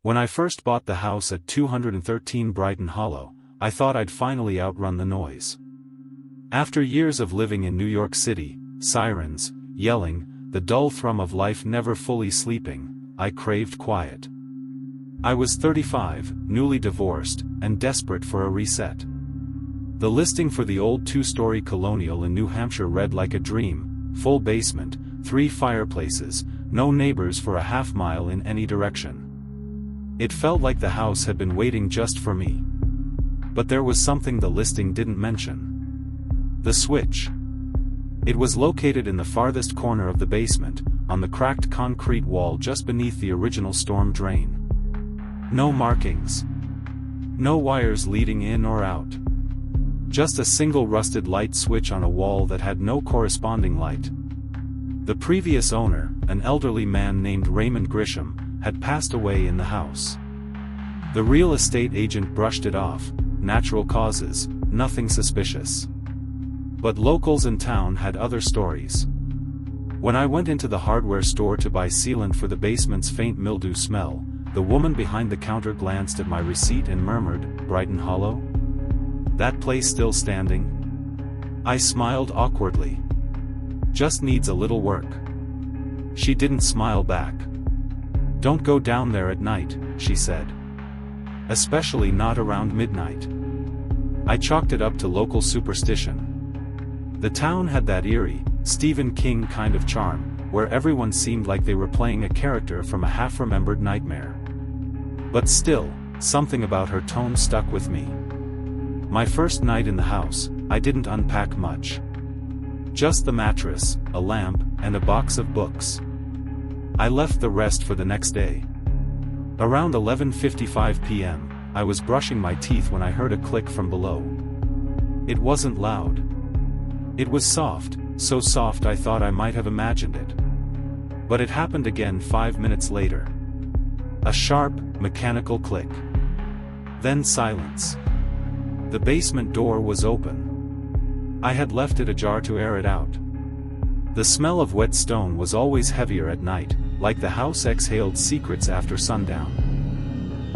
When I first bought the house at 213 Brighton Hollow, I thought I'd finally outrun the noise. After years of living in New York City, sirens, yelling, the dull thrum of life never fully sleeping, I craved quiet. I was 35, newly divorced, and desperate for a reset. The listing for the old two-story colonial in New Hampshire read like a dream: full basement, 3 fireplaces, no neighbors for a half-mile in any direction. It felt like the house had been waiting just for me. But there was something the listing didn't mention. The switch. It was located in the farthest corner of the basement, on the cracked concrete wall just beneath the original storm drain. No markings. No wires leading in or out. Just a single rusted light switch on a wall that had no corresponding light. The previous owner, an elderly man named Raymond Grisham, had passed away in the house. The real estate agent brushed it off: natural causes, nothing suspicious. But locals in town had other stories. When I went into the hardware store to buy sealant for the basement's faint mildew smell, the woman behind the counter glanced at my receipt and murmured, "Brighton Hollow? That place still standing?" I smiled awkwardly. "Just needs a little work." She didn't smile back. "Don't go down there at night," she said. "Especially not around midnight." I chalked it up to local superstition. The town had that eerie, Stephen King kind of charm, where everyone seemed like they were playing a character from a half-remembered nightmare. But still, something about her tone stuck with me. My first night in the house, I didn't unpack much. Just the mattress, a lamp, and a box of books. I left the rest for the next day. Around 11:55 p.m., I was brushing my teeth when I heard a click from below. It wasn't loud. It was soft, so soft I thought I might have imagined it. But it happened again 5 minutes later. A sharp, mechanical click. Then silence. The basement door was open. I had left it ajar to air it out. The smell of wet stone was always heavier at night, like the house exhaled secrets after sundown.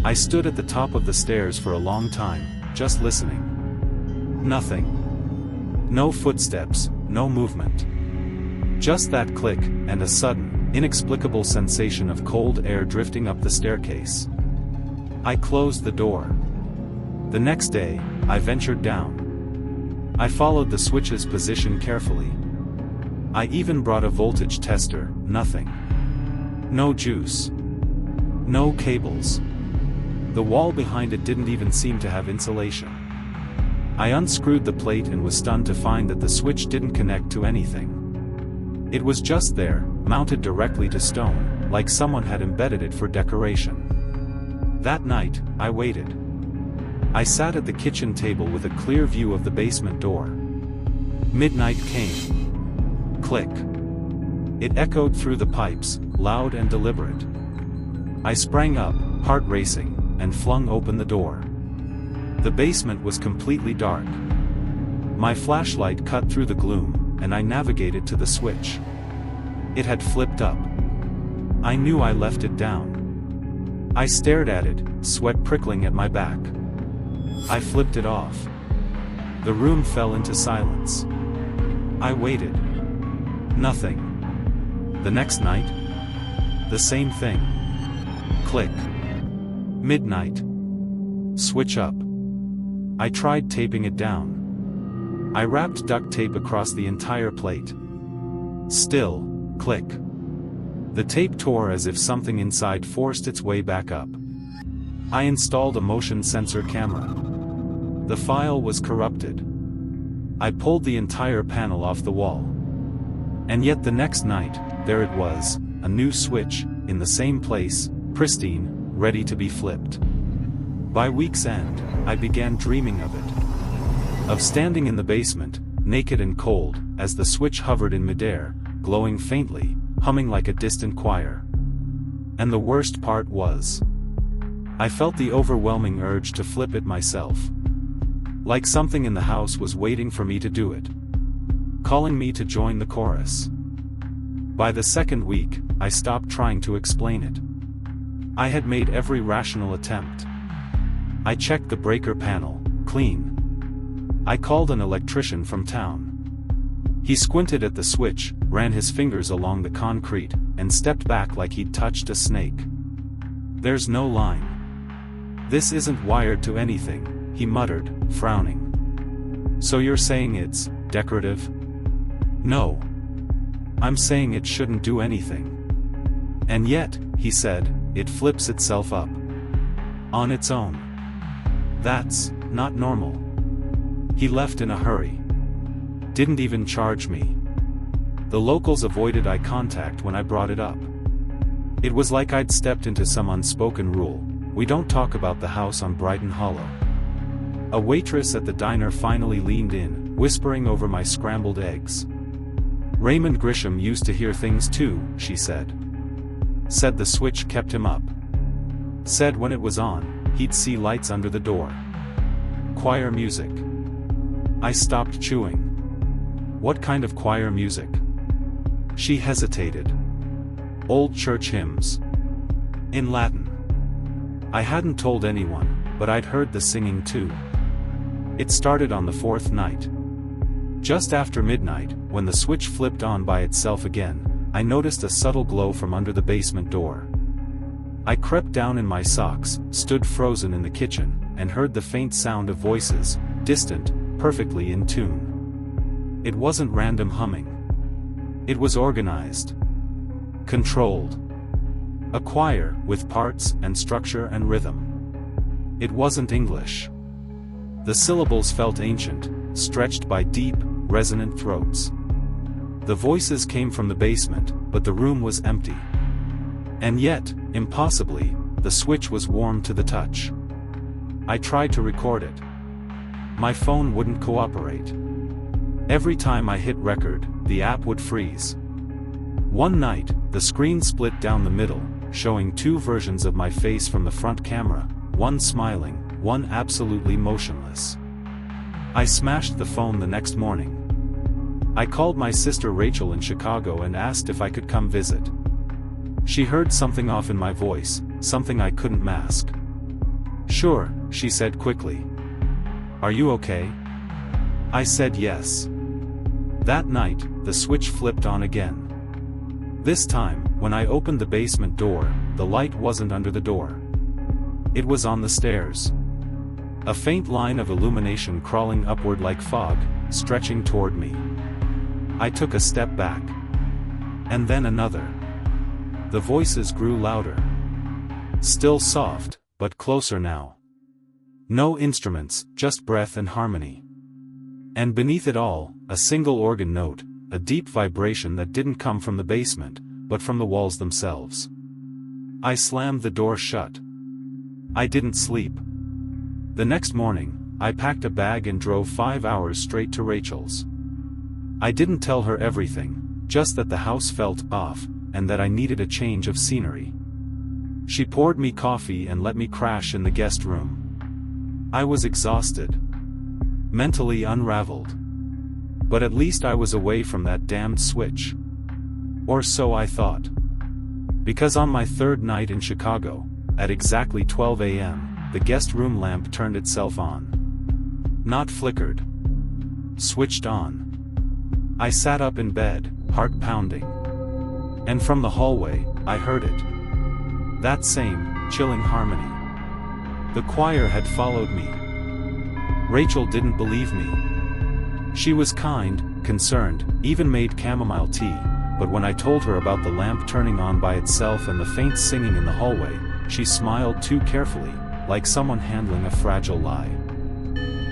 I stood at the top of the stairs for a long time, just listening. Nothing. No footsteps, no movement. Just that click, and a sudden, inexplicable sensation of cold air drifting up the staircase. I closed the door. The next day, I ventured down. I followed the switch's position carefully. I even brought a voltage tester. Nothing. No juice. No cables. The wall behind it didn't even seem to have insulation. I unscrewed the plate and was stunned to find that the switch didn't connect to anything. It was just there, mounted directly to stone, like someone had embedded it for decoration. That night, I waited. I sat at the kitchen table with a clear view of the basement door. Midnight came. Click. It echoed through the pipes, loud and deliberate. I sprang up, heart racing, and flung open the door. The basement was completely dark. My flashlight cut through the gloom, and I navigated to the switch. It had flipped up. I knew I left it down. I stared at it, sweat prickling at my back. I flipped it off. The room fell into silence. I waited. Nothing. The next night? The same thing. Click. Midnight. Switch up. I tried taping it down. I wrapped duct tape across the entire plate. Still, click. The tape tore as if something inside forced its way back up. I installed a motion sensor camera. The file was corrupted. I pulled the entire panel off the wall. And yet the next night, there it was, a new switch, in the same place, pristine, ready to be flipped. By week's end, I began dreaming of it. Of standing in the basement, naked and cold, as the switch hovered in midair, glowing faintly, humming like a distant choir. And the worst part was, I felt the overwhelming urge to flip it myself. Like something in the house was waiting for me to do it. Calling me to join the chorus. By the second week, I stopped trying to explain it. I had made every rational attempt. I checked the breaker panel, clean. I called an electrician from town. He squinted at the switch, ran his fingers along the concrete, and stepped back like he'd touched a snake. "There's no line. This isn't wired to anything," he muttered, frowning. "So you're saying it's decorative?" "No. I'm saying it shouldn't do anything." "And yet," he said, "it flips itself up. On its own. That's not normal." He left in a hurry. Didn't even charge me. The locals avoided eye contact when I brought it up. It was like I'd stepped into some unspoken rule: we don't talk about the house on Brighton Hollow. A waitress at the diner finally leaned in, whispering over my scrambled eggs. "Raymond Grisham used to hear things too," she said. Said the switch kept him up. Said when it was on, he'd see lights under the door. Choir music. I stopped chewing. "What kind of choir music?" She hesitated. "Old church hymns. In Latin." I hadn't told anyone, but I'd heard the singing too. It started on the fourth night. Just after midnight, when the switch flipped on by itself again, I noticed a subtle glow from under the basement door. I crept down in my socks, stood frozen in the kitchen, and heard the faint sound of voices, distant, perfectly in tune. It wasn't random humming. It was organized. Controlled. A choir, with parts and structure and rhythm. It wasn't English. The syllables felt ancient, stretched by deep, resonant throats. The voices came from the basement, but the room was empty. And yet, impossibly, the switch was warm to the touch. I tried to record it. My phone wouldn't cooperate. Every time I hit record, the app would freeze. One night, the screen split down the middle, showing two versions of my face from the front camera, one smiling, one absolutely motionless. I smashed the phone the next morning. I called my sister Rachel in Chicago and asked if I could come visit. She heard something off in my voice, something I couldn't mask. "Sure," she said quickly. "Are you okay?" I said yes. That night, the switch flipped on again. This time, when I opened the basement door, the light wasn't under the door. It was on the stairs. A faint line of illumination crawling upward like fog, stretching toward me. I took a step back. And then another. The voices grew louder. Still soft, but closer now. No instruments, just breath and harmony. And beneath it all, a single organ note, a deep vibration that didn't come from the basement, but from the walls themselves. I slammed the door shut. I didn't sleep. The next morning, I packed a bag and drove 5 hours straight to Rachel's. I didn't tell her everything, just that the house felt off, and that I needed a change of scenery. She poured me coffee and let me crash in the guest room. I was exhausted. Mentally unraveled. But at least I was away from that damned switch. Or so I thought. Because on my third night in Chicago, at exactly 12 a.m., the guest room lamp turned itself on. Not flickered. Switched on. I sat up in bed, heart pounding. And from the hallway, I heard it. That same, chilling harmony. The choir had followed me. Rachel didn't believe me. She was kind, concerned, even made chamomile tea, but when I told her about the lamp turning on by itself and the faint singing in the hallway, she smiled too carefully, like someone handling a fragile lie.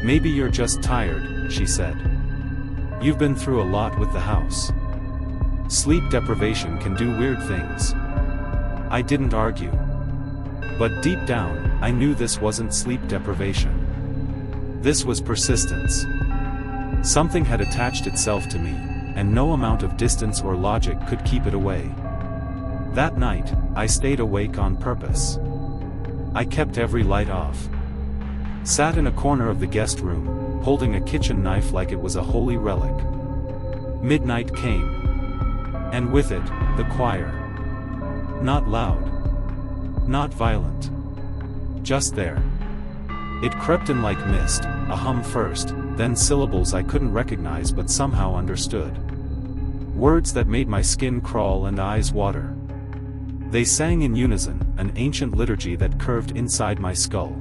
"Maybe you're just tired," she said. "You've been through a lot with the house. Sleep deprivation can do weird things." I didn't argue. But deep down, I knew this wasn't sleep deprivation. This was persistence. Something had attached itself to me, and no amount of distance or logic could keep it away. That night, I stayed awake on purpose. I kept every light off. Sat in a corner of the guest room, holding a kitchen knife like it was a holy relic. Midnight came. And with it, the choir. Not loud. Not violent. Just there. It crept in like mist, a hum first, then syllables I couldn't recognize but somehow understood. Words that made my skin crawl and eyes water. They sang in unison, an ancient liturgy that curved inside my skull.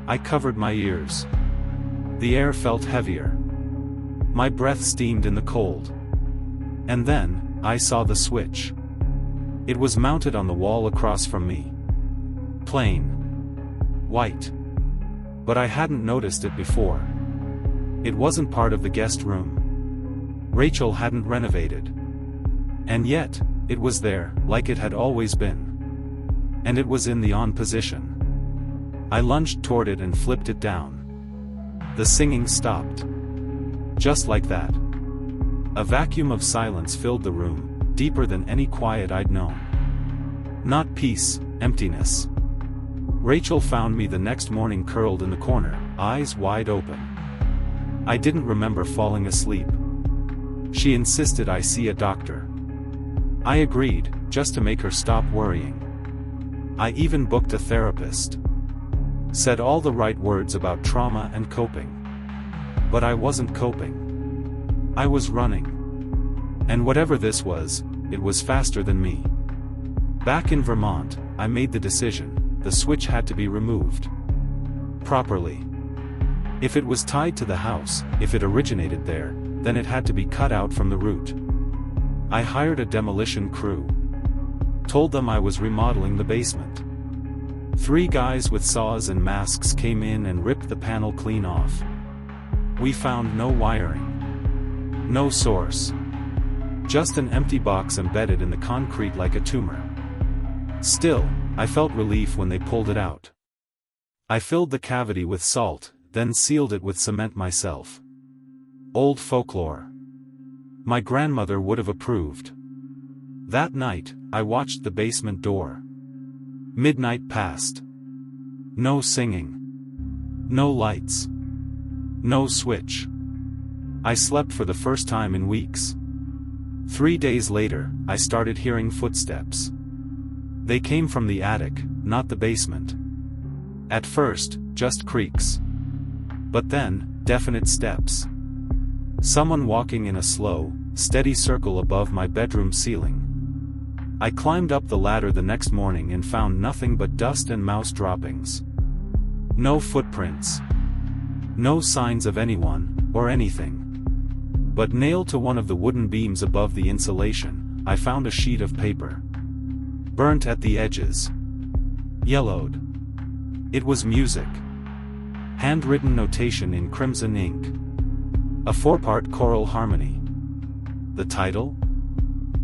I covered my ears. The air felt heavier. My breath steamed in the cold. And then, I saw the switch. It was mounted on the wall across from me. Plain. White. But I hadn't noticed it before. It wasn't part of the guest room. Rachel hadn't renovated. And yet, it was there, like it had always been. And it was in the on position. I lunged toward it and flipped it down. The singing stopped. Just like that. A vacuum of silence filled the room, deeper than any quiet I'd known. Not peace, emptiness. Rachel found me the next morning curled in the corner, eyes wide open. I didn't remember falling asleep. She insisted I see a doctor. I agreed, just to make her stop worrying. I even booked a therapist. Said all the right words about trauma and coping. But I wasn't coping. I was running. And whatever this was, it was faster than me. Back in Vermont, I made the decision, the switch had to be removed. Properly. If it was tied to the house, if it originated there, then it had to be cut out from the root. I hired a demolition crew. Told them I was remodeling the basement. 3 guys with saws and masks came in and ripped the panel clean off. We found no wiring. No source. Just an empty box embedded in the concrete like a tumor. Still, I felt relief when they pulled it out. I filled the cavity with salt, then sealed it with cement myself. Old folklore. My grandmother would have approved. That night, I watched the basement door. Midnight passed. No singing. No lights. No switch. I slept for the first time in weeks. 3 days later, I started hearing footsteps. They came from the attic, not the basement. At first, just creaks. But then, definite steps. Someone walking in a slow, steady circle above my bedroom ceiling. I climbed up the ladder the next morning and found nothing but dust and mouse droppings. No footprints. No signs of anyone, or anything. But nailed to one of the wooden beams above the insulation, I found a sheet of paper. Burnt at the edges. Yellowed. It was music. Handwritten notation in crimson ink. A 4-part choral harmony. The title?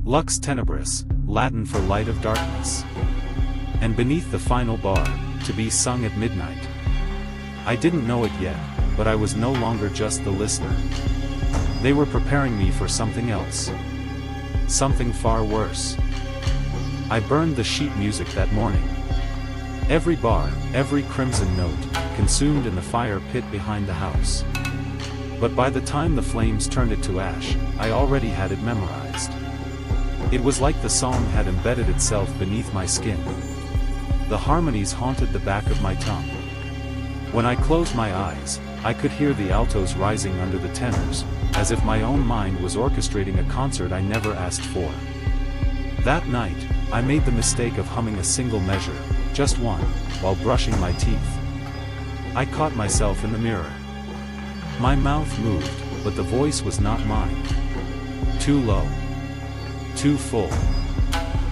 Lux Tenebris, Latin for light of darkness. And beneath the final bar, to be sung at midnight. I didn't know it yet, but I was no longer just the listener. They were preparing me for something else. Something far worse. I burned the sheet music that morning. Every bar, every crimson note, consumed in the fire pit behind the house. But by the time the flames turned it to ash, I already had it memorized. It was like the song had embedded itself beneath my skin. The harmonies haunted the back of my tongue. When I closed my eyes, I could hear the altos rising under the tenors, as if my own mind was orchestrating a concert I never asked for. That night, I made the mistake of humming a single measure, just one, while brushing my teeth. I caught myself in the mirror. My mouth moved, but the voice was not mine. Too low. Too full.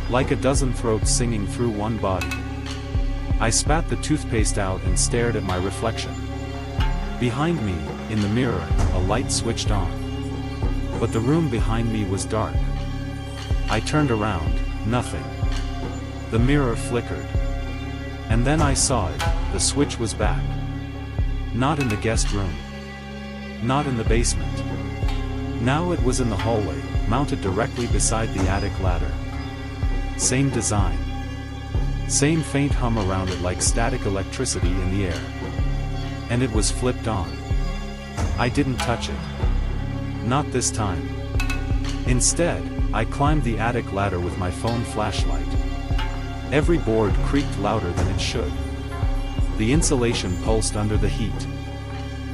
Like a dozen throats singing through one body. I spat the toothpaste out and stared at my reflection. Behind me, in the mirror, a light switched on. But the room behind me was dark. I turned around, nothing. The mirror flickered. And then I saw it, the switch was back. Not in the guest room. Not in the basement. Now it was in the hallway, mounted directly beside the attic ladder. Same design. Same faint hum around it like static electricity in the air. And it was flipped on. I didn't touch it. Not this time. Instead, I climbed the attic ladder with my phone flashlight. Every board creaked louder than it should. The insulation pulsed under the heat.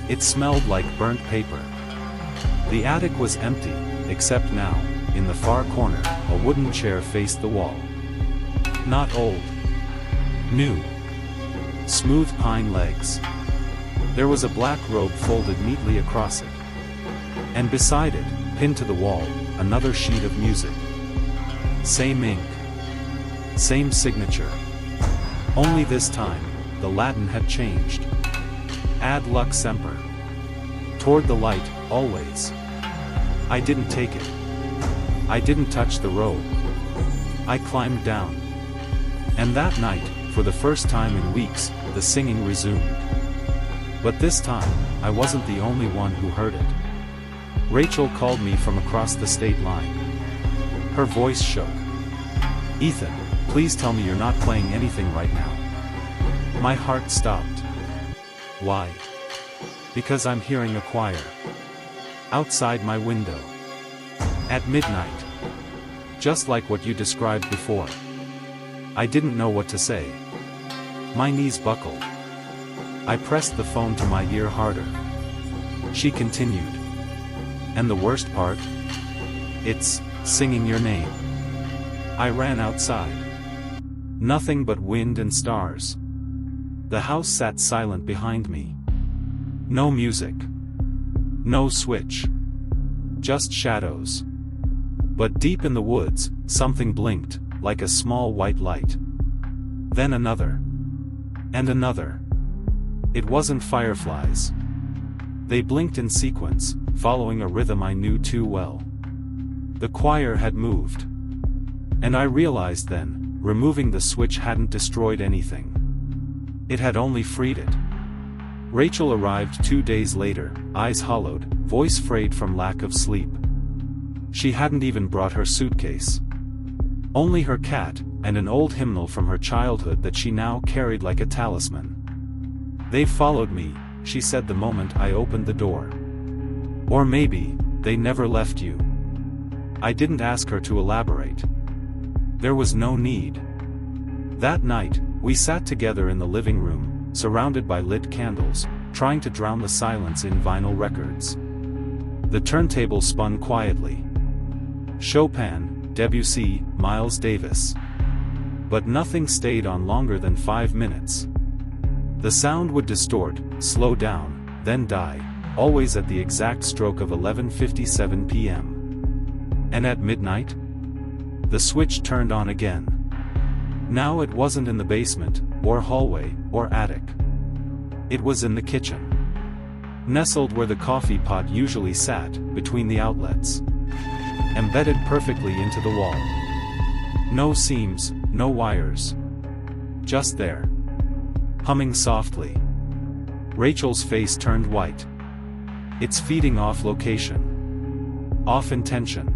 It smelled like burnt paper. The attic was empty, except now, in the far corner, a wooden chair faced the wall. Not old. New. Smooth pine legs. There was a black robe folded neatly across it. And beside it, pinned to the wall, another sheet of music. Same ink. Same signature. Only this time, the Latin had changed. Ad lux semper. Toward the light, always. I didn't take it. I didn't touch the robe. I climbed down. And that night, for the first time in weeks, the singing resumed. But this time, I wasn't the only one who heard it. Rachel called me from across the state line. Her voice shook. "Ethan, please tell me you're not playing anything right now." My heart stopped. Why? Because I'm hearing a choir. Outside my window. At midnight. Just like what you described before. I didn't know what to say. My knees buckled. I pressed the phone to my ear harder. She continued. "And the worst part? It's singing your name." I ran outside. Nothing but wind and stars. The house sat silent behind me. No music. No switch. Just shadows. But deep in the woods, something blinked, like a small white light. Then another. And another. It wasn't fireflies. They blinked in sequence, following a rhythm I knew too well. The choir had moved. And I realized then, removing the switch hadn't destroyed anything. It had only freed it. Rachel arrived 2 days later, eyes hollowed, voice frayed from lack of sleep. She hadn't even brought her suitcase. Only her cat, and an old hymnal from her childhood that she now carried like a talisman. "They followed me," she said the moment I opened the door. "Or maybe, they never left you." I didn't ask her to elaborate. There was no need. That night, we sat together in the living room, surrounded by lit candles, trying to drown the silence in vinyl records. The turntable spun quietly. Chopin, Debussy, Miles Davis. But nothing stayed on longer than 5 minutes. The sound would distort, slow down, then die, always at the exact stroke of 11:57 p.m. And at midnight? The switch turned on again. Now it wasn't in the basement, or hallway, or attic. It was in the kitchen. Nestled where the coffee pot usually sat, between the outlets. Embedded perfectly into the wall. No seams, no wires. Just there. Humming softly. Rachel's face turned white. It's feeding off location. Off intention.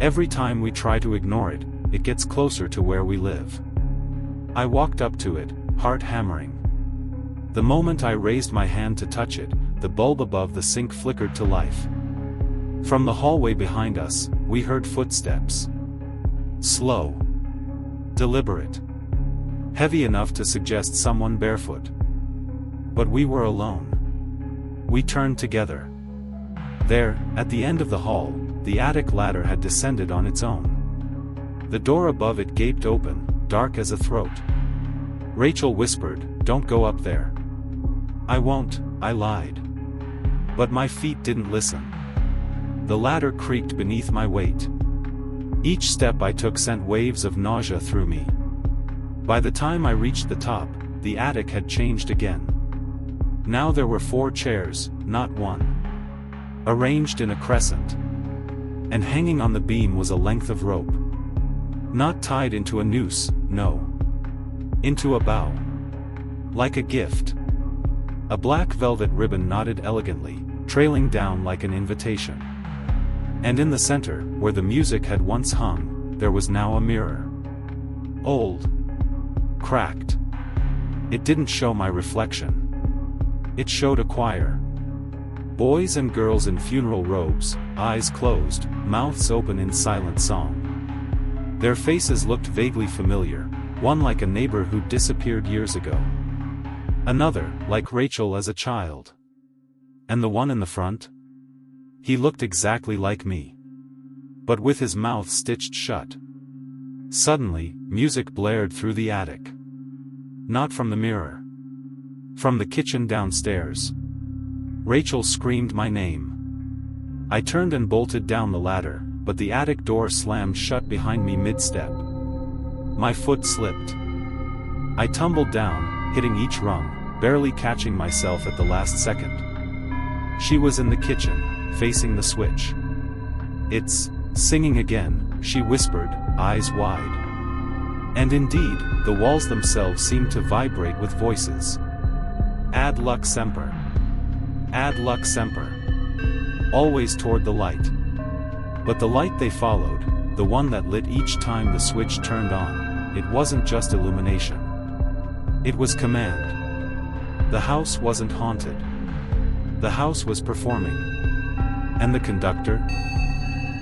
Every time we try to ignore it, it gets closer to where we live. I walked up to it, heart hammering. The moment I raised my hand to touch it, the bulb above the sink flickered to life. From the hallway behind us, we heard footsteps. Slow. Deliberate. Heavy enough to suggest someone barefoot. But we were alone. We turned together. There, at the end of the hall, the attic ladder had descended on its own. The door above it gaped open, dark as a throat. Rachel whispered, "Don't go up there." "I won't," I lied. But my feet didn't listen. The ladder creaked beneath my weight. Each step I took sent waves of nausea through me. By the time I reached the top, the attic had changed again. Now there were 4 chairs, not one. Arranged in a crescent. And hanging on the beam was a length of rope. Not tied into a noose, no. Into a bough. Like a gift. A black velvet ribbon knotted elegantly, trailing down like an invitation. And in the center, where the music had once hung, there was now a mirror. Old. Cracked. It didn't show my reflection. It showed a choir. Boys and girls in funeral robes, eyes closed, mouths open in silent song. Their faces looked vaguely familiar, One like a neighbor who disappeared years ago. Another, like Rachel as a child. And the one in the front? He looked exactly like me. But with his mouth stitched shut. Suddenly, music blared through the attic. Not from the mirror. From the kitchen downstairs. Rachel screamed my name. I turned and bolted down the ladder, but the attic door slammed shut behind me mid-step. My foot slipped. I tumbled down, hitting each rung, barely catching myself at the last second. She was in the kitchen, facing the switch. "It's singing again," she whispered, eyes wide. And indeed, the walls themselves seemed to vibrate with voices. Ad lux semper. Ad lux semper. Always toward the light. But the light they followed, the one that lit each time the switch turned on, it wasn't just illumination. It was command. The house wasn't haunted. The house was performing. And the conductor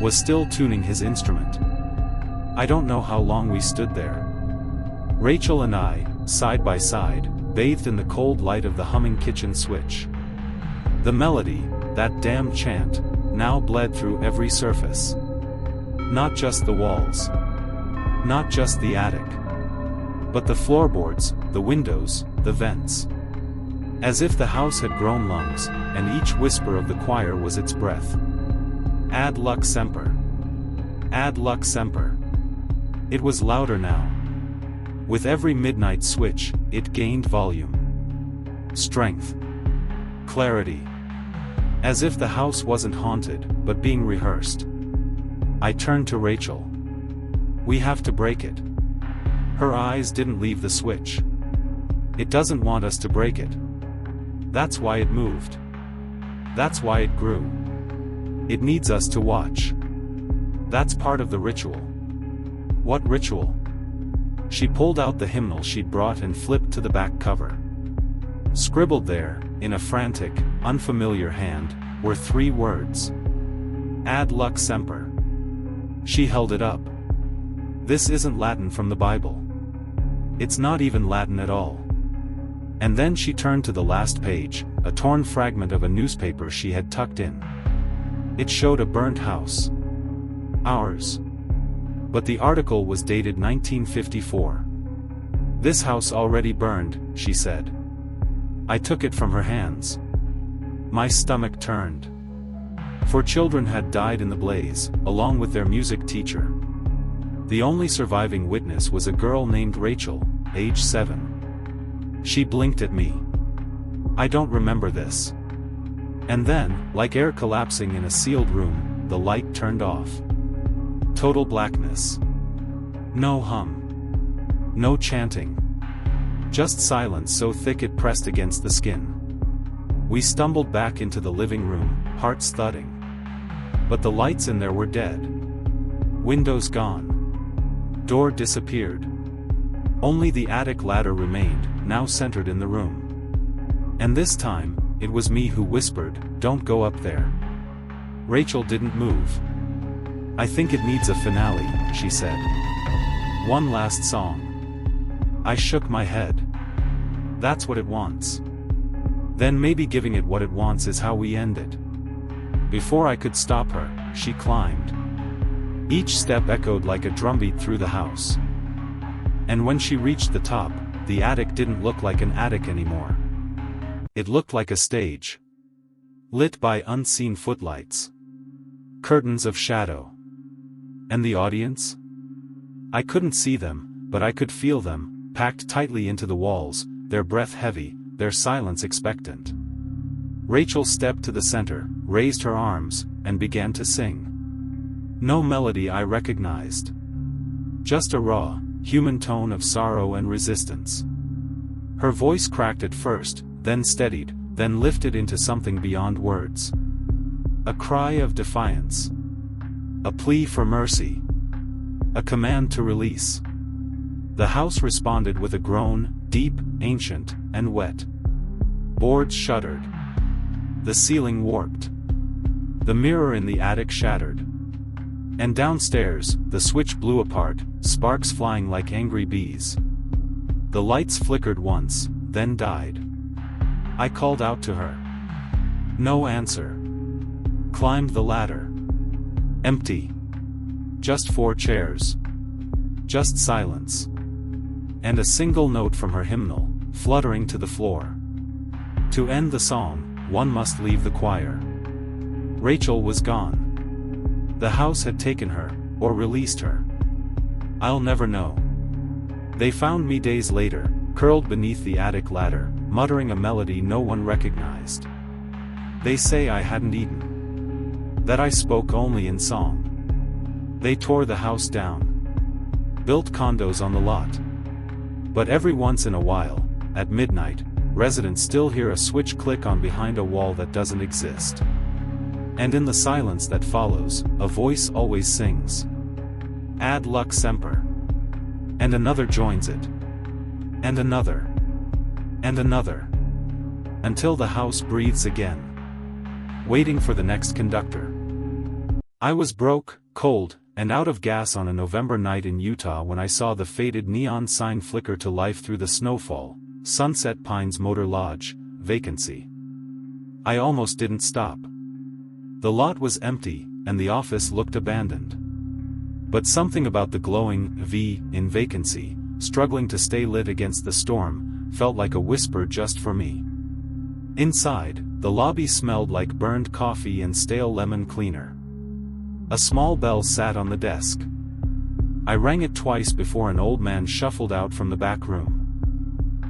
was still tuning his instrument. I don't know how long we stood there. Rachel and I, side by side, bathed in the cold light of the humming kitchen switch. The melody, that damn chant, now bled through every surface. Not just the walls. Not just the attic. But the floorboards, the windows, the vents. As if the house had grown lungs, and each whisper of the choir was its breath. Ad lux semper. Ad lux semper. It was louder now. With every midnight switch, it gained volume. Strength. Clarity. As if the house wasn't haunted, but being rehearsed. I turned to Rachel. "We have to break it." Her eyes didn't leave the switch. "It doesn't want us to break it. That's why it moved. That's why it grew. It needs us to watch. That's part of the ritual." "What ritual?" She pulled out the hymnal she'd brought and flipped to the back cover. Scribbled there, in a frantic, unfamiliar hand, were 3 words. Ad lux semper. She held it up. "This isn't Latin from the Bible. It's not even Latin at all." And then she turned to the last page, a torn fragment of a newspaper she had tucked in. It showed a burnt house. Ours. But the article was dated 1954. "This house already burned," she said. I took it from her hands. My stomach turned. 4 children had died in the blaze, along with their music teacher. The only surviving witness was a girl named Rachel, age 7. She blinked at me. "I don't remember this." And then, like air collapsing in a sealed room, the light turned off. Total blackness. No hum. No chanting. Just silence so thick it pressed against the skin. We stumbled back into the living room, hearts thudding. But the lights in there were dead. Windows gone. Door disappeared. Only the attic ladder remained, now centered in the room. And this time, it was me who whispered, "Don't go up there." Rachel didn't move. "I think it needs a finale," she said. "One last song." I shook my head. "That's what it wants." "Then maybe giving it what it wants is how we end it." Before I could stop her, she climbed. Each step echoed like a drumbeat through the house. And when she reached the top, the attic didn't look like an attic anymore. It looked like a stage. Lit by unseen footlights. Curtains of shadow. And the audience? I couldn't see them, but I could feel them, packed tightly into the walls, their breath heavy, their silence expectant. Rachel stepped to the center, raised her arms, and began to sing. No melody I recognized. Just a raw, human tone of sorrow and resistance. Her voice cracked at first, then steadied, then lifted into something beyond words. A cry of defiance. A plea for mercy. A command to release. The house responded with a groan, deep, ancient, and wet. Boards shuddered. The ceiling warped. The mirror in the attic shattered. And downstairs, the switch blew apart, sparks flying like angry bees. The lights flickered once, then died. I called out to her. No answer. Climbed the ladder. Empty. Just 4 chairs. Just silence. And a single note from her hymnal, fluttering to the floor. To end the song, one must leave the choir. Rachel was gone. The house had taken her, or released her. I'll never know. They found me days later, curled beneath the attic ladder, muttering a melody no one recognized. They say I hadn't eaten. That I spoke only in song. They tore the house down. Built condos on the lot. But every once in a while, at midnight, residents still hear a switch click on behind a wall that doesn't exist. And in the silence that follows, a voice always sings. Ad lux semper. And another joins it. And another. And another. Until the house breathes again. Waiting for the next conductor. I was broke, cold, and out of gas on a November night in Utah when I saw the faded neon sign flicker to life through the snowfall. Sunset Pines Motor Lodge, vacancy. I almost didn't stop. The lot was empty, and the office looked abandoned. But something about the glowing V in vacancy, struggling to stay lit against the storm, felt like a whisper just for me. Inside, the lobby smelled like burned coffee and stale lemon cleaner. A small bell sat on the desk. I rang it twice before an old man shuffled out from the back room.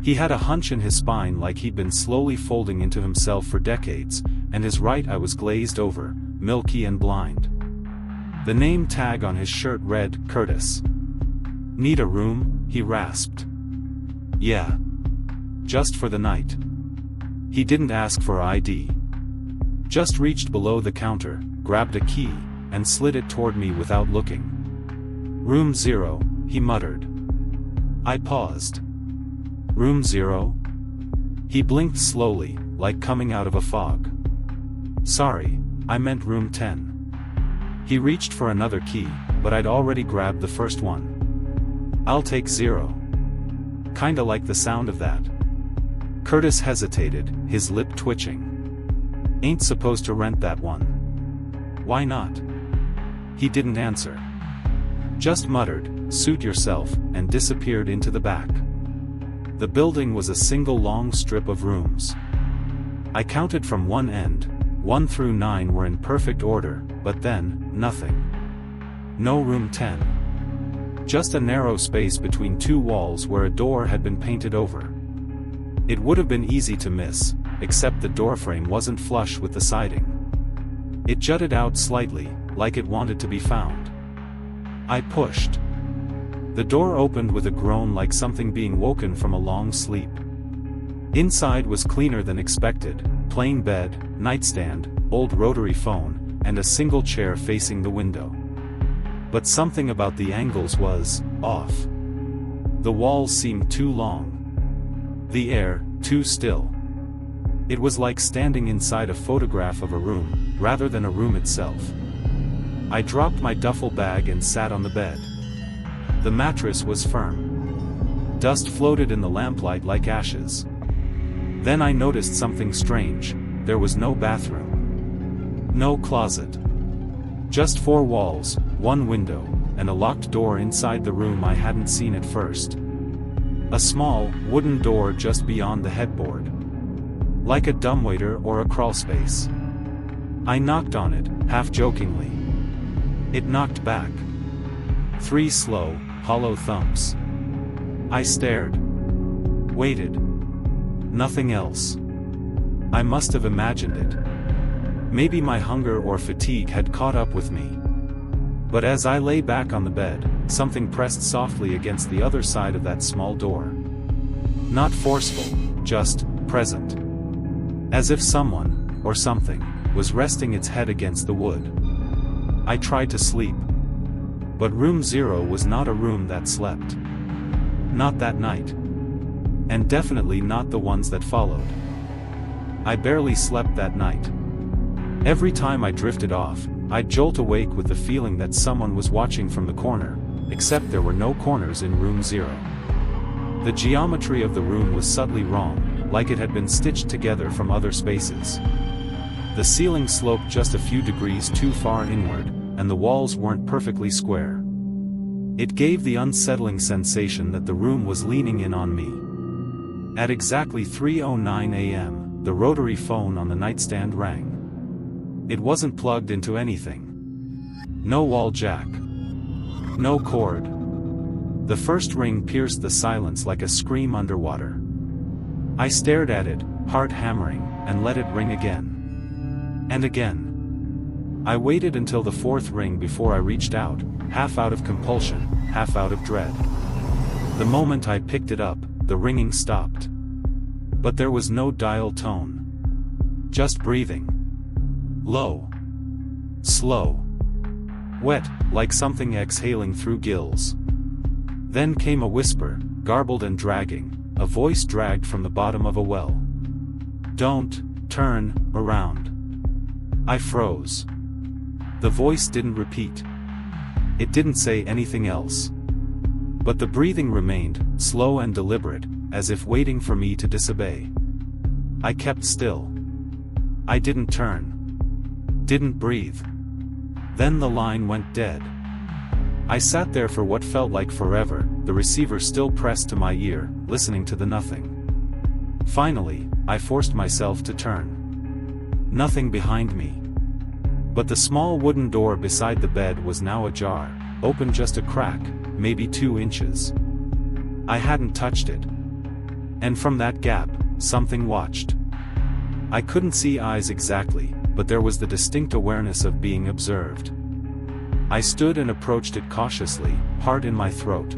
He had a hunch in his spine like he'd been slowly folding into himself for decades, and his right eye was glazed over, milky and blind. The name tag on his shirt read, Curtis. Need a room? He rasped. Yeah. Just for the night. He didn't ask for ID. Just reached below the counter, grabbed a key, and slid it toward me without looking. Room 0, he muttered. I paused. Room 0? He blinked slowly, like coming out of a fog. Sorry, I meant room 10. He reached for another key, but I'd already grabbed the first one. I'll take 0. Kinda like the sound of that. Curtis hesitated, his lip twitching. Ain't supposed to rent that one. Why not? He didn't answer. Just muttered, suit yourself, and disappeared into the back. The building was a single long strip of rooms. I counted from one end, 1 through 9 were in perfect order, but then, nothing. No room 10. Just a narrow space between 2 walls where a door had been painted over. It would have been easy to miss, except the doorframe wasn't flush with the siding. It jutted out slightly, like it wanted to be found. I pushed. The door opened with a groan like something being woken from a long sleep. Inside was cleaner than expected, plain bed, nightstand, old rotary phone, and a single chair facing the window. But something about the angles was off. The walls seemed too long. The air, too still. It was like standing inside a photograph of a room, rather than a room itself. I dropped my duffel bag and sat on the bed. The mattress was firm. Dust floated in the lamplight like ashes. Then I noticed something strange. There was no bathroom. No closet. Just 4 walls, 1 window, and a locked door inside the room I hadn't seen at first. A small, wooden door just beyond the headboard. Like a dumbwaiter or a crawlspace. I knocked on it, half-jokingly. It knocked back. 3 slow, hollow thumps. I stared. Waited. Nothing else. I must have imagined it. Maybe my hunger or fatigue had caught up with me. But as I lay back on the bed, something pressed softly against the other side of that small door. Not forceful, just present. As if someone, or something, was resting its head against the wood. I tried to sleep. But room 0 was not a room that slept. Not that night. And definitely not the ones that followed. I barely slept that night. Every time I drifted off, I'd jolt awake with the feeling that someone was watching from the corner, except there were no corners in room 0. The geometry of the room was subtly wrong, like it had been stitched together from other spaces. The ceiling sloped just a few degrees too far inward, and the walls weren't perfectly square. It gave the unsettling sensation that the room was leaning in on me. At exactly 3:09 a.m., the rotary phone on the nightstand rang. It wasn't plugged into anything. No wall jack. No cord. The first ring pierced the silence like a scream underwater. I stared at it, heart hammering, and let it ring again. And again. I waited until the fourth ring before I reached out, half out of compulsion, half out of dread. The moment I picked it up, the ringing stopped. But there was no dial tone. Just breathing. Low. Slow. Wet, like something exhaling through gills. Then came a whisper, garbled and dragging, a voice dragged from the bottom of a well. "Don't turn around." I froze. The voice didn't repeat. It didn't say anything else. But the breathing remained, slow and deliberate, as if waiting for me to disobey. I kept still. I didn't turn. Didn't breathe. Then the line went dead. I sat there for what felt like forever, the receiver still pressed to my ear, listening to the nothing. Finally, I forced myself to turn. Nothing behind me. But the small wooden door beside the bed was now ajar, open just a crack, maybe 2 inches. I hadn't touched it. And from that gap, something watched. I couldn't see eyes exactly, but there was the distinct awareness of being observed. I stood and approached it cautiously, heart in my throat.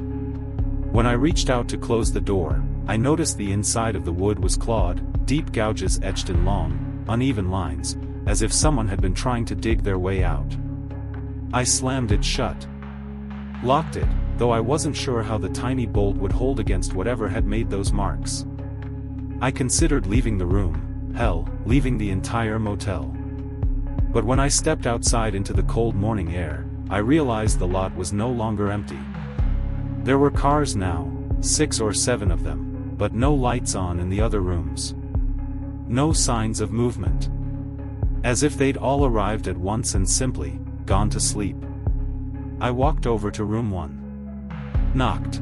When I reached out to close the door, I noticed the inside of the wood was clawed, deep gouges etched in long, uneven lines, as if someone had been trying to dig their way out. I slammed it shut. Locked it, though I wasn't sure how the tiny bolt would hold against whatever had made those marks. I considered leaving the room, hell, leaving the entire motel. But when I stepped outside into the cold morning air, I realized the lot was no longer empty. There were cars now, 6 or 7 of them, but no lights on in the other rooms. No signs of movement. As if they'd all arrived at once and simply gone to sleep. I walked over to room 1. Knocked.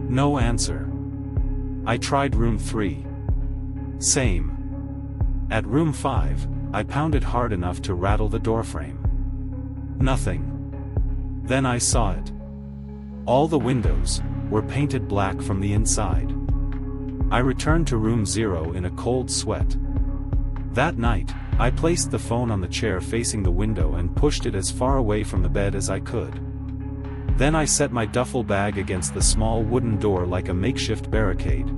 No answer. I tried room 3. Same. At room 5, I pounded hard enough to rattle the doorframe. Nothing. Then I saw it. All the windows were painted black from the inside. I returned to room 0 in a cold sweat. That night, I placed the phone on the chair facing the window and pushed it as far away from the bed as I could. Then I set my duffel bag against the small wooden door like a makeshift barricade.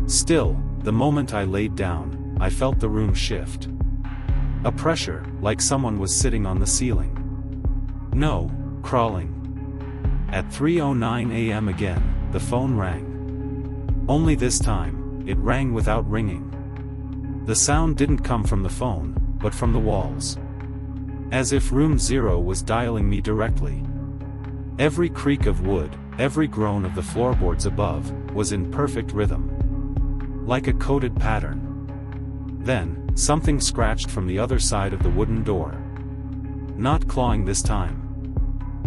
Still, the moment I laid down, I felt the room shift. A pressure, like someone was sitting on the ceiling. No, crawling. At 3:09 a.m. again, the phone rang. Only this time, it rang without ringing. The sound didn't come from the phone, but from the walls. As if room 0 was dialing me directly. Every creak of wood, every groan of the floorboards above, was in perfect rhythm. Like a coded pattern. Then, something scratched from the other side of the wooden door. Not clawing this time.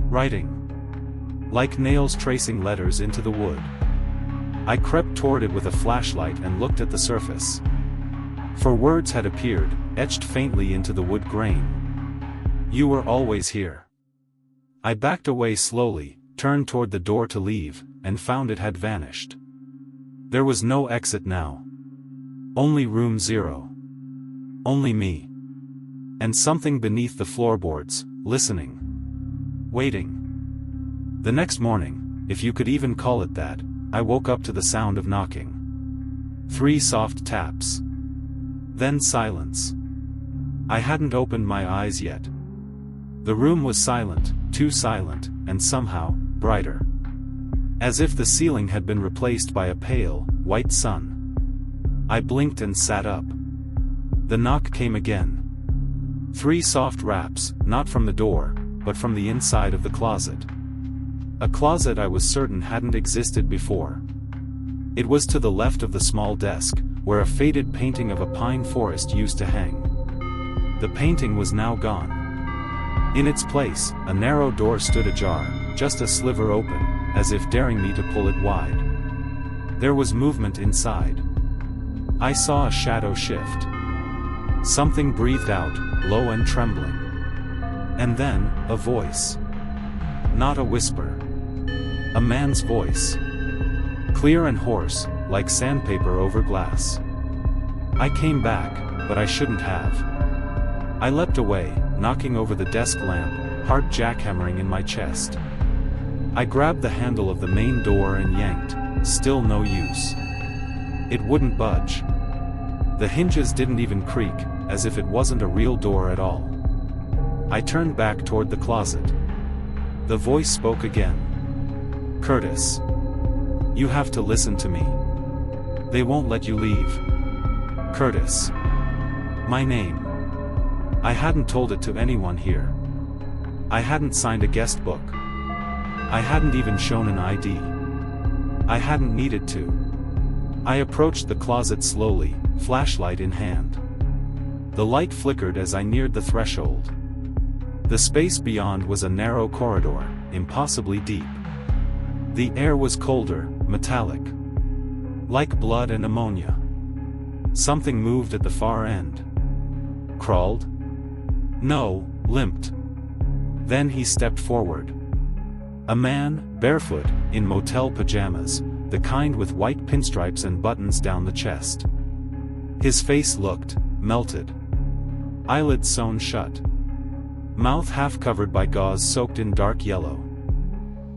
Writing. Like nails tracing letters into the wood. I crept toward it with a flashlight and looked at the surface. For words had appeared, etched faintly into the wood grain. "You were always here." I backed away slowly, turned toward the door to leave, and found it had vanished. There was no exit now. Only room 0. Only me. And something beneath the floorboards, listening. Waiting. The next morning, if you could even call it that, I woke up to the sound of knocking. 3 soft taps. Then silence. I hadn't opened my eyes yet. The room was silent, too silent, and somehow, brighter. As if the ceiling had been replaced by a pale, white sun. I blinked and sat up. The knock came again. 3 soft raps, not from the door, but from the inside of the closet. A closet I was certain hadn't existed before. It was to the left of the small desk, where a faded painting of a pine forest used to hang. The painting was now gone. In its place, a narrow door stood ajar, just a sliver open, as if daring me to pull it wide. There was movement inside. I saw a shadow shift. Something breathed out, low and trembling. And then, a voice. Not a whisper. A man's voice. Clear and hoarse, like sandpaper over glass. I came back, but I shouldn't have. I leapt away, knocking over the desk lamp, heart jackhammering in my chest. I grabbed the handle of the main door and yanked, still no use. It wouldn't budge. The hinges didn't even creak, as if it wasn't a real door at all. I turned back toward the closet. The voice spoke again. "Curtis. You have to listen to me. They won't let you leave. Curtis. My name. I hadn't told it to anyone here. I hadn't signed a guest book. I hadn't even shown an ID. I hadn't needed to. I approached the closet slowly, flashlight in hand. The light flickered as I neared the threshold. The space beyond was a narrow corridor, impossibly deep. The air was colder, metallic. Like blood and ammonia. Something moved at the far end. Crawled? No, limped. Then he stepped forward. A man, barefoot, in motel pajamas, the kind with white pinstripes and buttons down the chest. His face looked melted. Eyelids sewn shut. Mouth half covered by gauze soaked in dark yellow.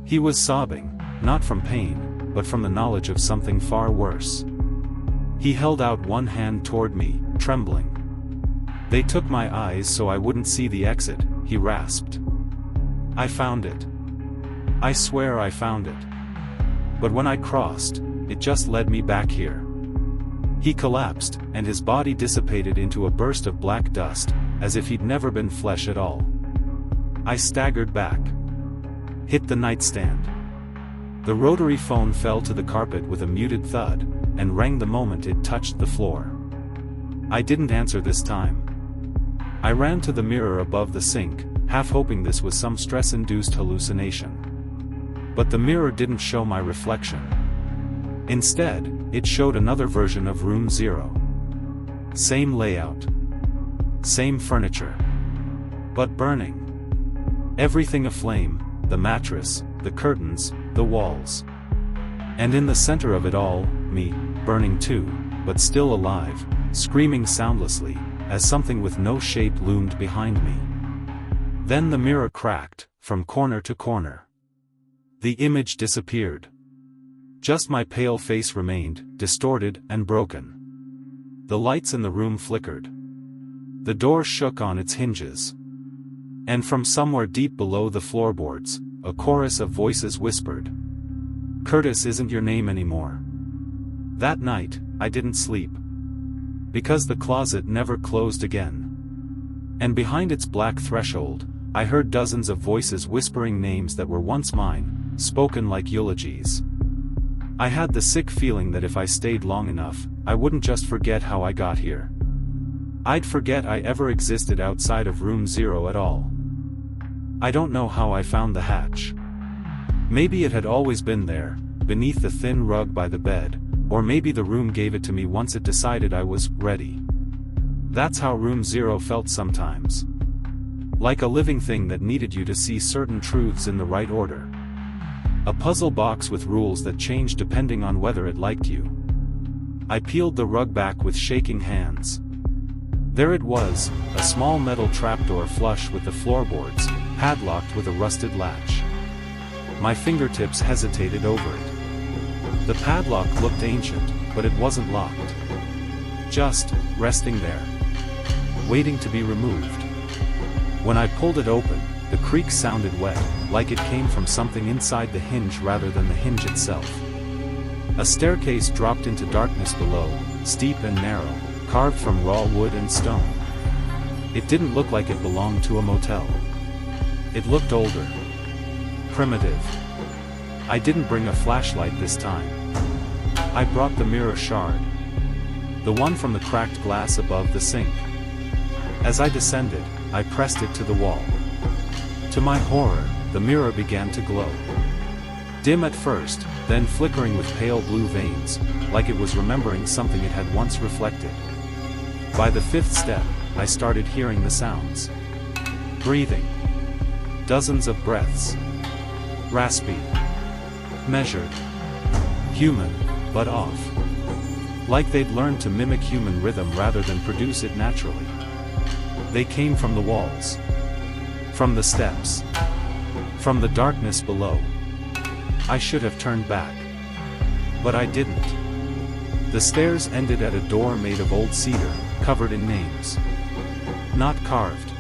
He was sobbing, not from pain, but from the knowledge of something far worse. He held out one hand toward me, trembling. "They took my eyes so I wouldn't see the exit," he rasped. "I found it. I swear I found it. But when I crossed, it just led me back here." He collapsed, and his body dissipated into a burst of black dust, as if he'd never been flesh at all. I staggered back. Hit the nightstand. The rotary phone fell to the carpet with a muted thud, and rang the moment it touched the floor. I didn't answer this time. I ran to the mirror above the sink, half hoping this was some stress-induced hallucination. But the mirror didn't show my reflection. Instead, it showed another version of Room 0. Same layout. Same furniture. But burning. Everything aflame, the mattress, the curtains, the walls. And in the center of it all, me, burning too, but still alive, screaming soundlessly, as something with no shape loomed behind me. Then the mirror cracked, from corner to corner. The image disappeared. Just my pale face remained, distorted and broken. The lights in the room flickered. The door shook on its hinges. And from somewhere deep below the floorboards, a chorus of voices whispered. "Curtis isn't your name anymore." That night, I didn't sleep. Because the closet never closed again. And behind its black threshold, I heard dozens of voices whispering names that were once mine, spoken like eulogies. I had the sick feeling that if I stayed long enough, I wouldn't just forget how I got here. I'd forget I ever existed outside of Room 0 at all. I don't know how I found the hatch. Maybe it had always been there, beneath the thin rug by the bed, or maybe the room gave it to me once it decided I was ready. That's how Room 0 felt sometimes. Like a living thing that needed you to see certain truths in the right order. A puzzle box with rules that changed depending on whether it liked you. I peeled the rug back with shaking hands. There it was, a small metal trapdoor flush with the floorboards, padlocked with a rusted latch. My fingertips hesitated over it. The padlock looked ancient, but it wasn't locked. Just, resting there. Waiting to be removed. When I pulled it open, the creak sounded wet, like it came from something inside the hinge rather than the hinge itself. A staircase dropped into darkness below, steep and narrow, carved from raw wood and stone. It didn't look like it belonged to a motel. It looked older. Primitive. I didn't bring a flashlight this time. I brought the mirror shard. The one from the cracked glass above the sink. As I descended, I pressed it to the wall. To my horror, the mirror began to glow. Dim at first, then flickering with pale blue veins, like it was remembering something it had once reflected. By the fifth step, I started hearing the sounds. Breathing. Dozens of breaths. Raspy. Measured. Human, but off. Like they'd learned to mimic human rhythm rather than produce it naturally. They came from the walls. From the steps. From the darkness below. I should have turned back. But I didn't. The stairs ended at a door made of old cedar, covered in names. Not carved.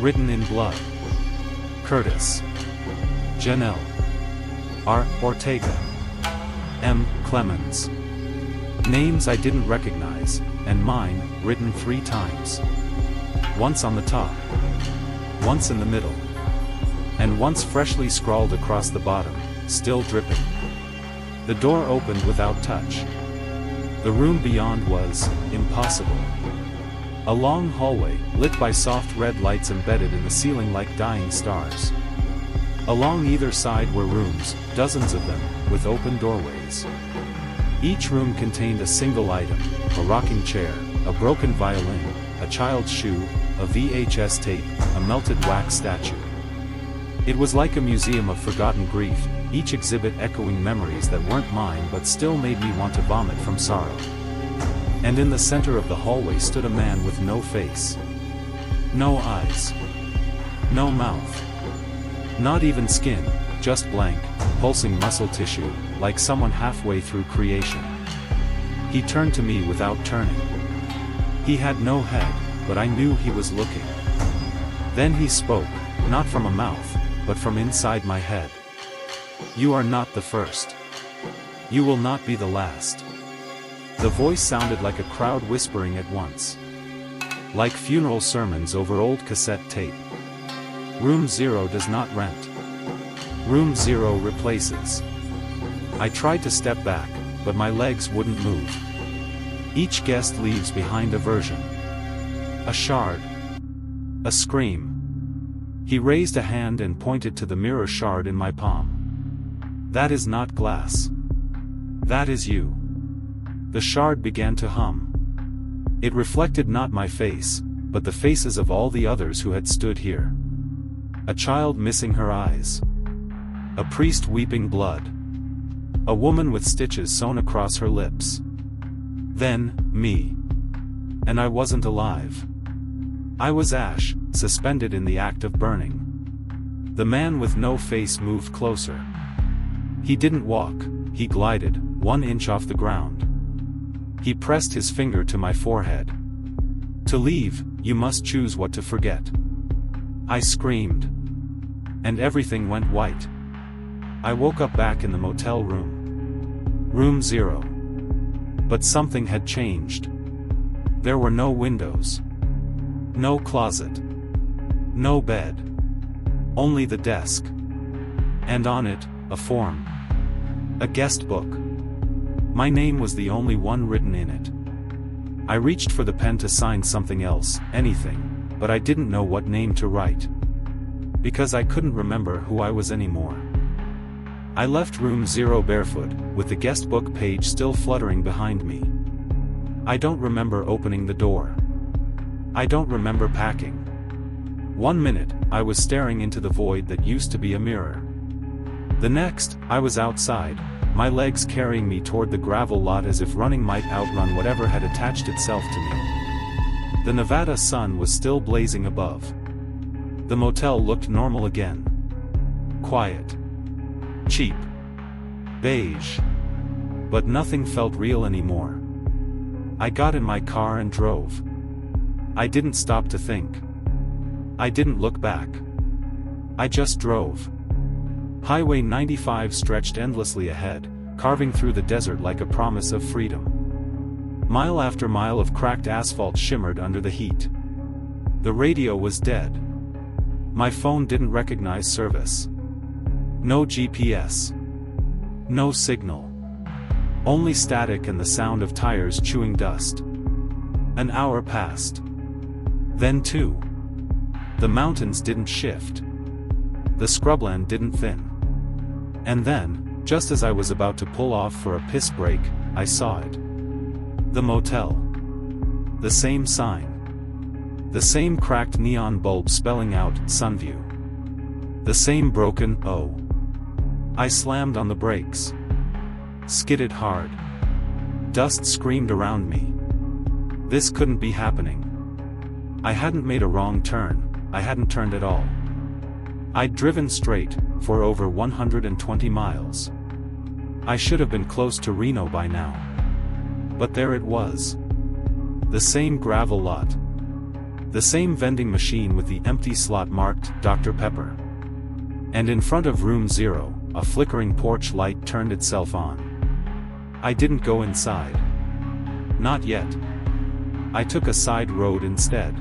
Written in blood. Curtis. Janelle. R. Ortega. M. Clemens. Names I didn't recognize, and mine, written 3 times. Once on the top. Once in the middle. And once freshly scrawled across the bottom, still dripping. The door opened without touch. The room beyond was impossible. A long hallway, lit by soft red lights embedded in the ceiling like dying stars. Along either side were rooms, dozens of them, with open doorways. Each room contained a single item, a rocking chair, a broken violin, a child's shoe, a VHS tape, a melted wax statue. It was like a museum of forgotten grief, each exhibit echoing memories that weren't mine but still made me want to vomit from sorrow. And in the center of the hallway stood a man with no face. No eyes. No mouth. Not even skin, just blank, pulsing muscle tissue, like someone halfway through creation. He turned to me without turning. He had no head, but I knew he was looking. Then he spoke, not from a mouth, but from inside my head. You are not the first. You will not be the last. The voice sounded like a crowd whispering at once. Like funeral sermons over old cassette tape. Room 0 does not rent. Room 0 replaces. I tried to step back, but my legs wouldn't move. Each guest leaves behind a version. A shard. A scream. He raised a hand and pointed to the mirror shard in my palm. That is not glass. That is you. The shard began to hum. It reflected not my face, but the faces of all the others who had stood here. A child missing her eyes. A priest weeping blood. A woman with stitches sewn across her lips. Then, me. And I wasn't alive. I was ash, suspended in the act of burning. The man with no face moved closer. He didn't walk, he glided, 1 inch off the ground. He pressed his finger to my forehead. To leave, you must choose what to forget. I screamed. And everything went white. I woke up back in the motel room. Room 0. But something had changed. There were no windows. No closet. No bed. Only the desk. And on it, a form. A guest book. My name was the only one written in it. I reached for the pen to sign something else, anything, but I didn't know what name to write. Because I couldn't remember who I was anymore. I left room 0 barefoot, with the guest book page still fluttering behind me. I don't remember opening the door. I don't remember packing. 1 minute, I was staring into the void that used to be a mirror. The next, I was outside, my legs carrying me toward the gravel lot as if running might outrun whatever had attached itself to me. The Nevada sun was still blazing above. The motel looked normal again. Quiet. Cheap. Beige. But nothing felt real anymore. I got in my car and drove. I didn't stop to think. I didn't look back. I just drove. Highway 95 stretched endlessly ahead, carving through the desert like a promise of freedom. Mile after mile of cracked asphalt shimmered under the heat. The radio was dead. My phone didn't recognize service. No GPS. No signal. Only static and the sound of tires chewing dust. An hour passed. Then two. The mountains didn't shift. The scrubland didn't thin. And then, just as I was about to pull off for a piss break, I saw it. The motel. The same sign. The same cracked neon bulb spelling out, Sunview. The same broken O. I slammed on the brakes. Skidded hard. Dust screamed around me. This couldn't be happening. I hadn't made a wrong turn, I hadn't turned at all. I'd driven straight, for over 120 miles. I should have been close to Reno by now. But there it was. The same gravel lot. The same vending machine with the empty slot marked Dr. Pepper. And in front of room 0, a flickering porch light turned itself on. I didn't go inside. Not yet. I took a side road instead.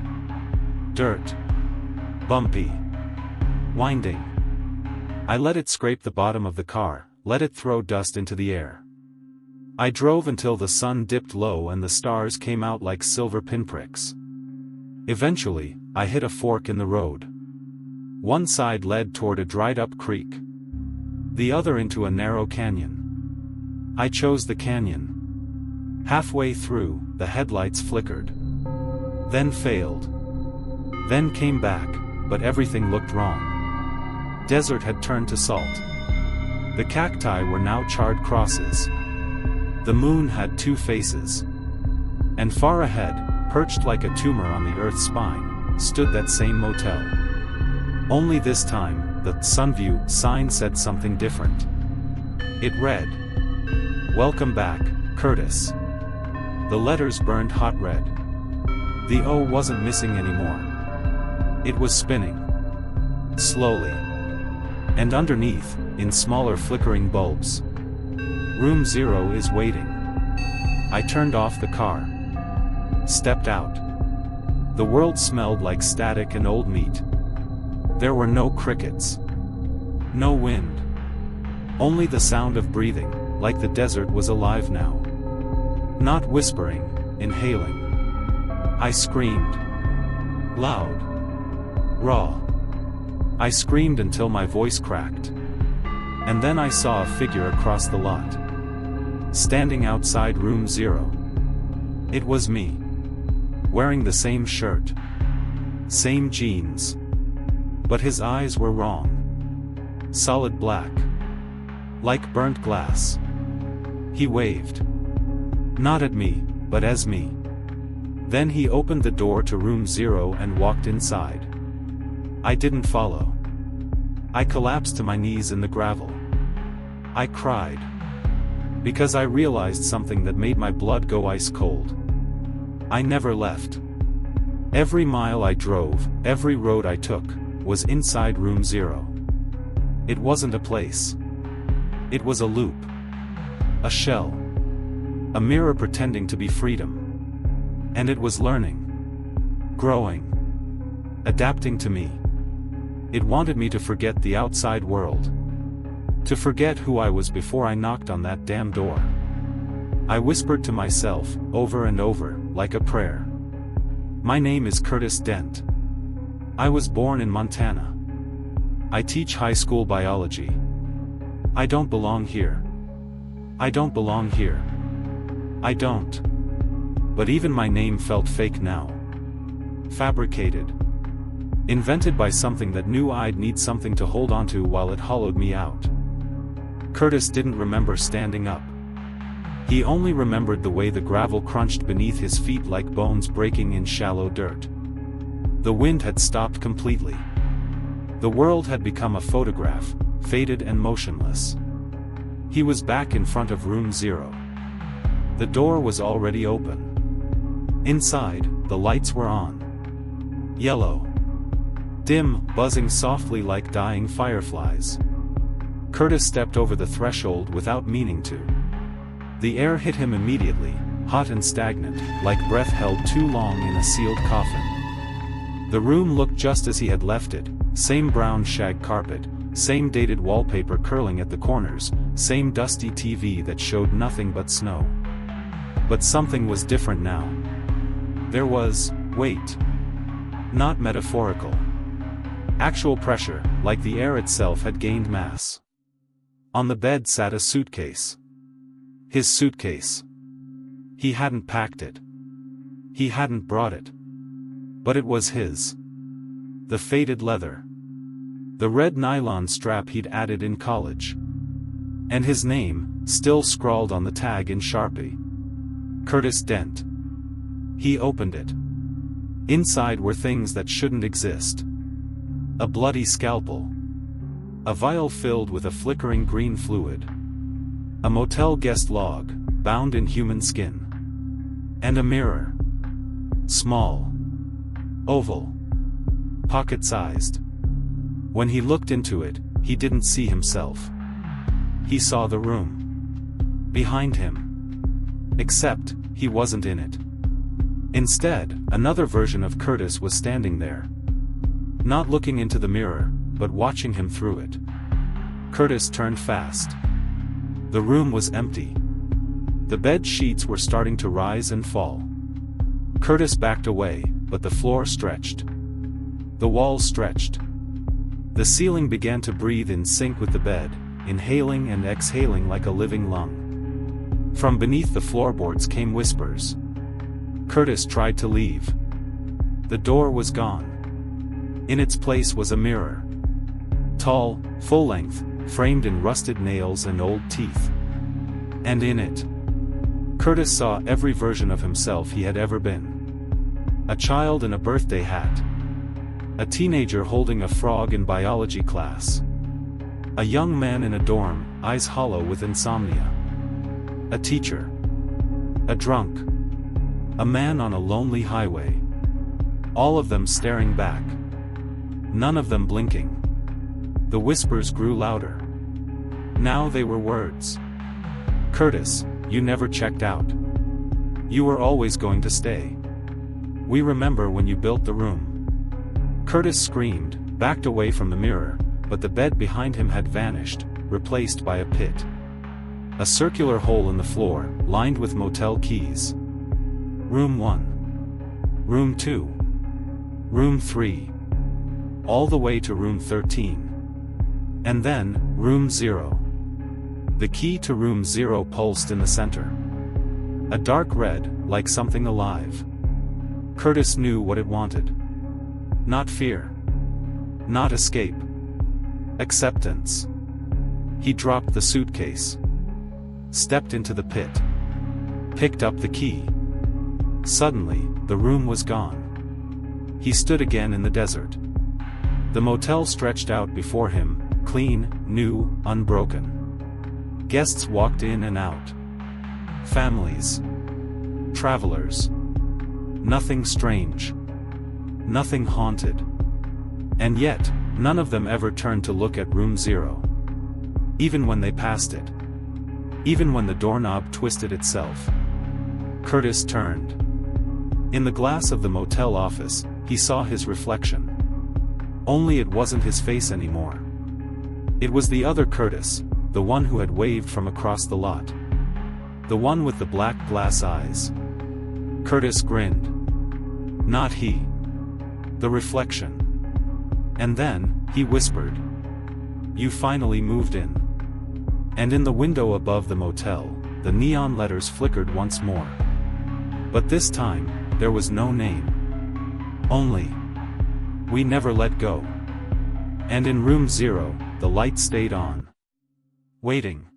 Dirt. Bumpy. Winding. I let it scrape the bottom of the car, let it throw dust into the air. I drove until the sun dipped low and the stars came out like silver pinpricks. Eventually, I hit a fork in the road. One side led toward a dried-up creek. The other into a narrow canyon. I chose the canyon. Halfway through, the headlights flickered. Then failed. Then came back, but everything looked wrong. Desert had turned to salt. The cacti were now charred crosses. The moon had two faces. And far ahead, perched like a tumor on the Earth's spine, stood that same motel. Only this time, the Sunview sign said something different. It read, "Welcome back, Curtis." The letters burned hot red. The O wasn't missing anymore. It was spinning. Slowly. And underneath, in smaller flickering bulbs. Room 0 is waiting. I turned off the car. Stepped out. The world smelled like static and old meat. There were no crickets. No wind. Only the sound of breathing, like the desert was alive now. Not whispering, inhaling. I screamed. Loud. Raw. I screamed until my voice cracked. And then I saw a figure across the lot. Standing outside room 0. It was me. Wearing the same shirt. Same jeans. But his eyes were wrong. Solid black. Like burnt glass. He waved. Not at me, but as me. Then he opened the door to room 0 and walked inside. I didn't follow. I collapsed to my knees in the gravel. I cried. Because I realized something that made my blood go ice cold. I never left. Every mile I drove, every road I took, was inside room 0. It wasn't a place. It was a loop. A shell. A mirror pretending to be freedom. And it was learning. Growing. Adapting to me. It wanted me to forget the outside world. To forget who I was before I knocked on that damn door. I whispered to myself, over and over, like a prayer. My name is Curtis Dent. I was born in Montana. I teach high school biology. I don't belong here. I don't belong here. I don't. But even my name felt fake now. Fabricated. Invented by something that knew I'd need something to hold onto while it hollowed me out. Curtis didn't remember standing up. He only remembered the way the gravel crunched beneath his feet like bones breaking in shallow dirt. The wind had stopped completely. The world had become a photograph, faded and motionless. He was back in front of room 0. The door was already open. Inside, the lights were on. Yellow. Dim, buzzing softly like dying fireflies. Curtis stepped over the threshold without meaning to. The air hit him immediately, hot and stagnant, like breath held too long in a sealed coffin. The room looked just as he had left it, same brown shag carpet, same dated wallpaper curling at the corners, same dusty TV that showed nothing but snow. But something was different now. There was weight. Not metaphorical. Actual pressure, like the air itself had gained mass. On the bed sat a suitcase. His suitcase. He hadn't packed it. He hadn't brought it. But it was his. The faded leather. The red nylon strap he'd added in college. And his name, still scrawled on the tag in Sharpie. Curtis Dent. He opened it. Inside were things that shouldn't exist. A bloody scalpel. A vial filled with a flickering green fluid. A motel guest log, bound in human skin. And a mirror. Small. Oval. Pocket-sized. When he looked into it, he didn't see himself. He saw the room. Behind him. Except, he wasn't in it. Instead, another version of Curtis was standing there. Not looking into the mirror, but watching him through it. Curtis turned fast. The room was empty. The bed sheets were starting to rise and fall. Curtis backed away, but the floor stretched. The walls stretched. The ceiling began to breathe in sync with the bed, inhaling and exhaling like a living lung. From beneath the floorboards came whispers. Curtis tried to leave. The door was gone. In its place was a mirror. Tall, full-length, framed in rusted nails and old teeth. And in it, Curtis saw every version of himself he had ever been. A child in a birthday hat. A teenager holding a frog in biology class. A young man in a dorm, eyes hollow with insomnia. A teacher. A drunk. A man on a lonely highway. All of them staring back. None of them blinking. The whispers grew louder. Now they were words. Curtis, you never checked out. You were always going to stay. We remember when you built the room. Curtis screamed, backed away from the mirror, but the bed behind him had vanished, replaced by a pit. A circular hole in the floor, lined with motel keys. Room 1. Room 2. Room 3. All the way to room 13. And then, room 0. The key to room 0 pulsed in the center. A dark red, like something alive. Curtis knew what it wanted. Not fear. Not escape. Acceptance. He dropped the suitcase. Stepped into the pit. Picked up the key. Suddenly, the room was gone. He stood again in the desert. The motel stretched out before him, clean, new, unbroken. Guests walked in and out. Families. Travelers. Nothing strange. Nothing haunted. And yet, none of them ever turned to look at room 0. Even when they passed it. Even when the doorknob twisted itself. Curtis turned. In the glass of the motel office, he saw his reflection. Only it wasn't his face anymore. It was the other Curtis, the one who had waved from across the lot. The one with the black glass eyes. Curtis grinned. Not he. The reflection. And then, he whispered. You finally moved in. And in the window above the motel, the neon letters flickered once more. But this time, there was no name. Only. We never let go. And in room 0, the light stayed on. Waiting.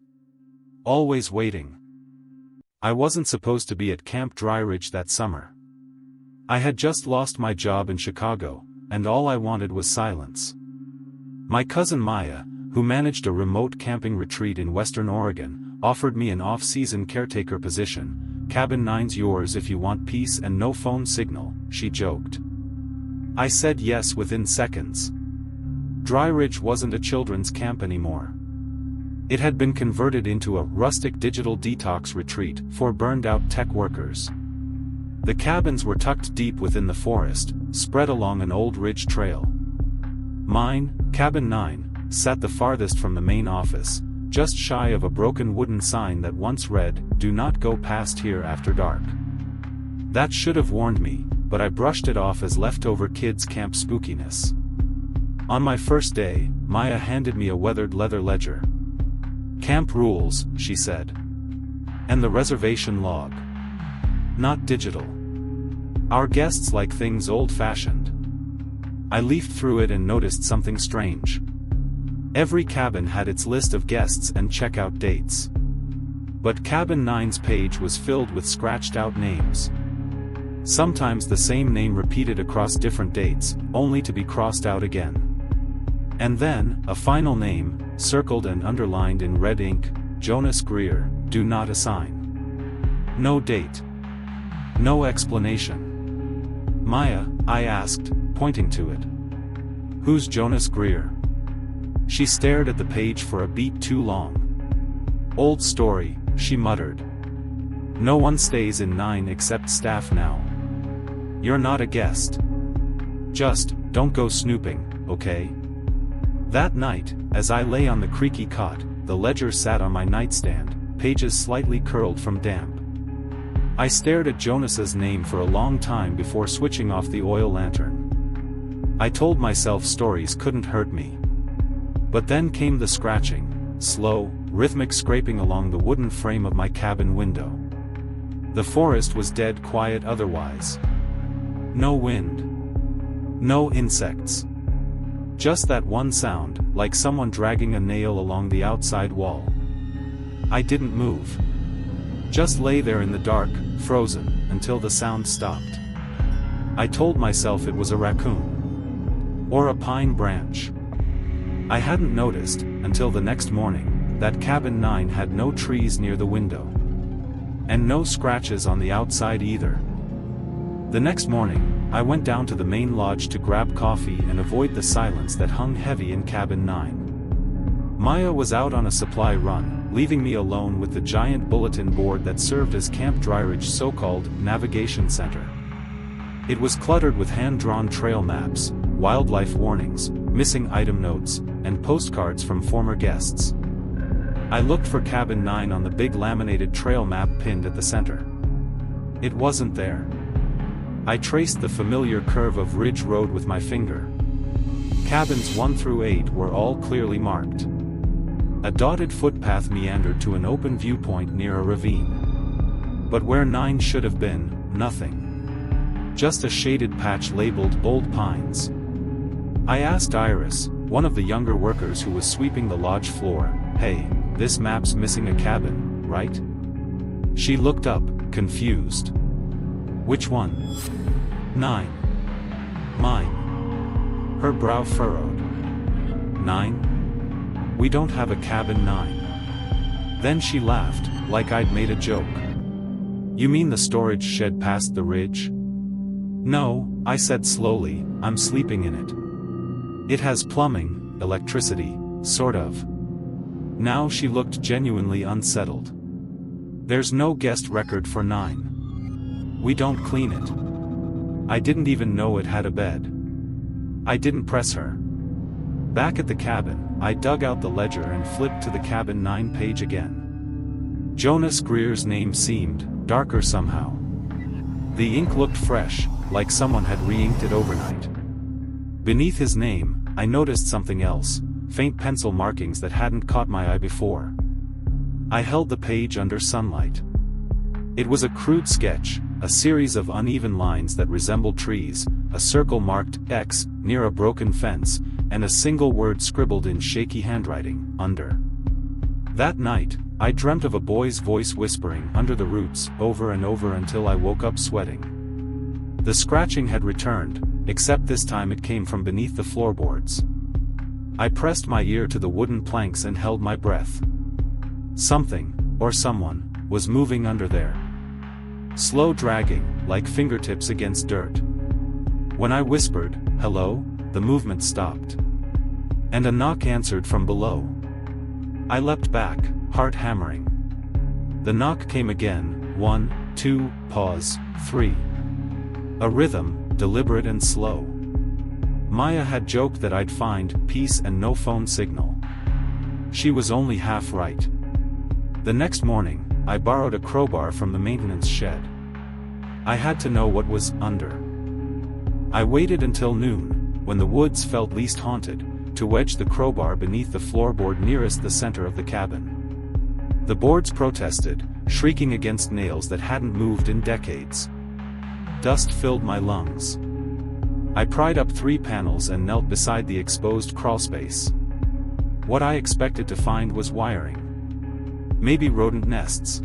Always waiting. I wasn't supposed to be at Camp Dry Ridge that summer. I had just lost my job in Chicago, and all I wanted was silence. My cousin Maya, who managed a remote camping retreat in Western Oregon, offered me an off-season caretaker position. Cabin 9's yours if you want peace and no phone signal, she joked. I said yes within seconds. Dry Ridge wasn't a children's camp anymore. It had been converted into a rustic digital detox retreat for burned-out tech workers. The cabins were tucked deep within the forest, spread along an old ridge trail. Mine, Cabin 9, sat the farthest from the main office, just shy of a broken wooden sign that once read, "Do not go past here after dark." That should have warned me, but I brushed it off as leftover kids' camp spookiness. On my first day, Maya handed me a weathered leather ledger. "Camp rules," she said. "And the reservation log. Not digital. Our guests like things old-fashioned." I leafed through it and noticed something strange. Every cabin had its list of guests and checkout dates. But Cabin 9's page was filled with scratched-out names. Sometimes the same name repeated across different dates, only to be crossed out again. And then, a final name, circled and underlined in red ink, Jonas Greer, do not assign. No date. No explanation. "Maya," I asked, pointing to it. "Who's Jonas Greer?" She stared at the page for a beat too long. "Old story," she muttered. "No one stays in 9 except staff now. You're not a guest. Just, don't go snooping, okay?" That night, as I lay on the creaky cot, the ledger sat on my nightstand, pages slightly curled from damp. I stared at Jonas's name for a long time before switching off the oil lantern. I told myself stories couldn't hurt me. But then came the scratching, slow, rhythmic scraping along the wooden frame of my cabin window. The forest was dead quiet otherwise. No wind. No insects. Just that one sound, like someone dragging a nail along the outside wall. I didn't move. Just lay there in the dark, frozen, until the sound stopped. I told myself it was a raccoon. Or a pine branch. I hadn't noticed, until the next morning, that Cabin 9 had no trees near the window. And no scratches on the outside either. The next morning, I went down to the main lodge to grab coffee and avoid the silence that hung heavy in Cabin 9. Maya was out on a supply run, leaving me alone with the giant bulletin board that served as Camp Dryridge's so-called navigation center. It was cluttered with hand-drawn trail maps, wildlife warnings, missing item notes, and postcards from former guests. I looked for Cabin 9 on the big laminated trail map pinned at the center. It wasn't there. I traced the familiar curve of Ridge Road with my finger. Cabins 1 through 8 were all clearly marked. A dotted footpath meandered to an open viewpoint near a ravine. But where 9 should have been, nothing. Just a shaded patch labeled Old Pines. I asked Iris, one of the younger workers who was sweeping the lodge floor, "Hey, this map's missing a cabin, right?" She looked up, confused. "Which one?" "9. Mine." Her brow furrowed. "9? We don't have a Cabin 9. Then she laughed, like I'd made a joke. "You mean the storage shed past the ridge?" "No," I said slowly, "I'm sleeping in it. It has plumbing, electricity, sort of." Now she looked genuinely unsettled. "There's no guest record for 9. We don't clean it. I didn't even know it had a bed." I didn't press her. Back at the cabin, I dug out the ledger and flipped to the Cabin 9 page again. Jonas Greer's name seemed darker somehow. The ink looked fresh, like someone had re-inked it overnight. Beneath his name, I noticed something else, faint pencil markings that hadn't caught my eye before. I held the page under sunlight. It was a crude sketch, a series of uneven lines that resembled trees, a circle marked X near a broken fence, and a single word scribbled in shaky handwriting, "Under." That night, I dreamt of a boy's voice whispering "under the roots" over and over until I woke up sweating. The scratching had returned, except this time it came from beneath the floorboards. I pressed my ear to the wooden planks and held my breath. Something, or someone, was moving under there. Slow dragging, like fingertips against dirt. When I whispered, "Hello," the movement stopped. And a knock answered from below. I leapt back, heart hammering. The knock came again, 1, 2, pause, 3. A rhythm, deliberate and slow. Maya had joked that I'd find peace and no phone signal. She was only half right. The next morning, I borrowed a crowbar from the maintenance shed. I had to know what was under. I waited until noon, when the woods felt least haunted, to wedge the crowbar beneath the floorboard nearest the center of the cabin. The boards protested, shrieking against nails that hadn't moved in decades. Dust filled my lungs. I pried up 3 panels and knelt beside the exposed crawlspace. What I expected to find was wiring. Maybe rodent nests.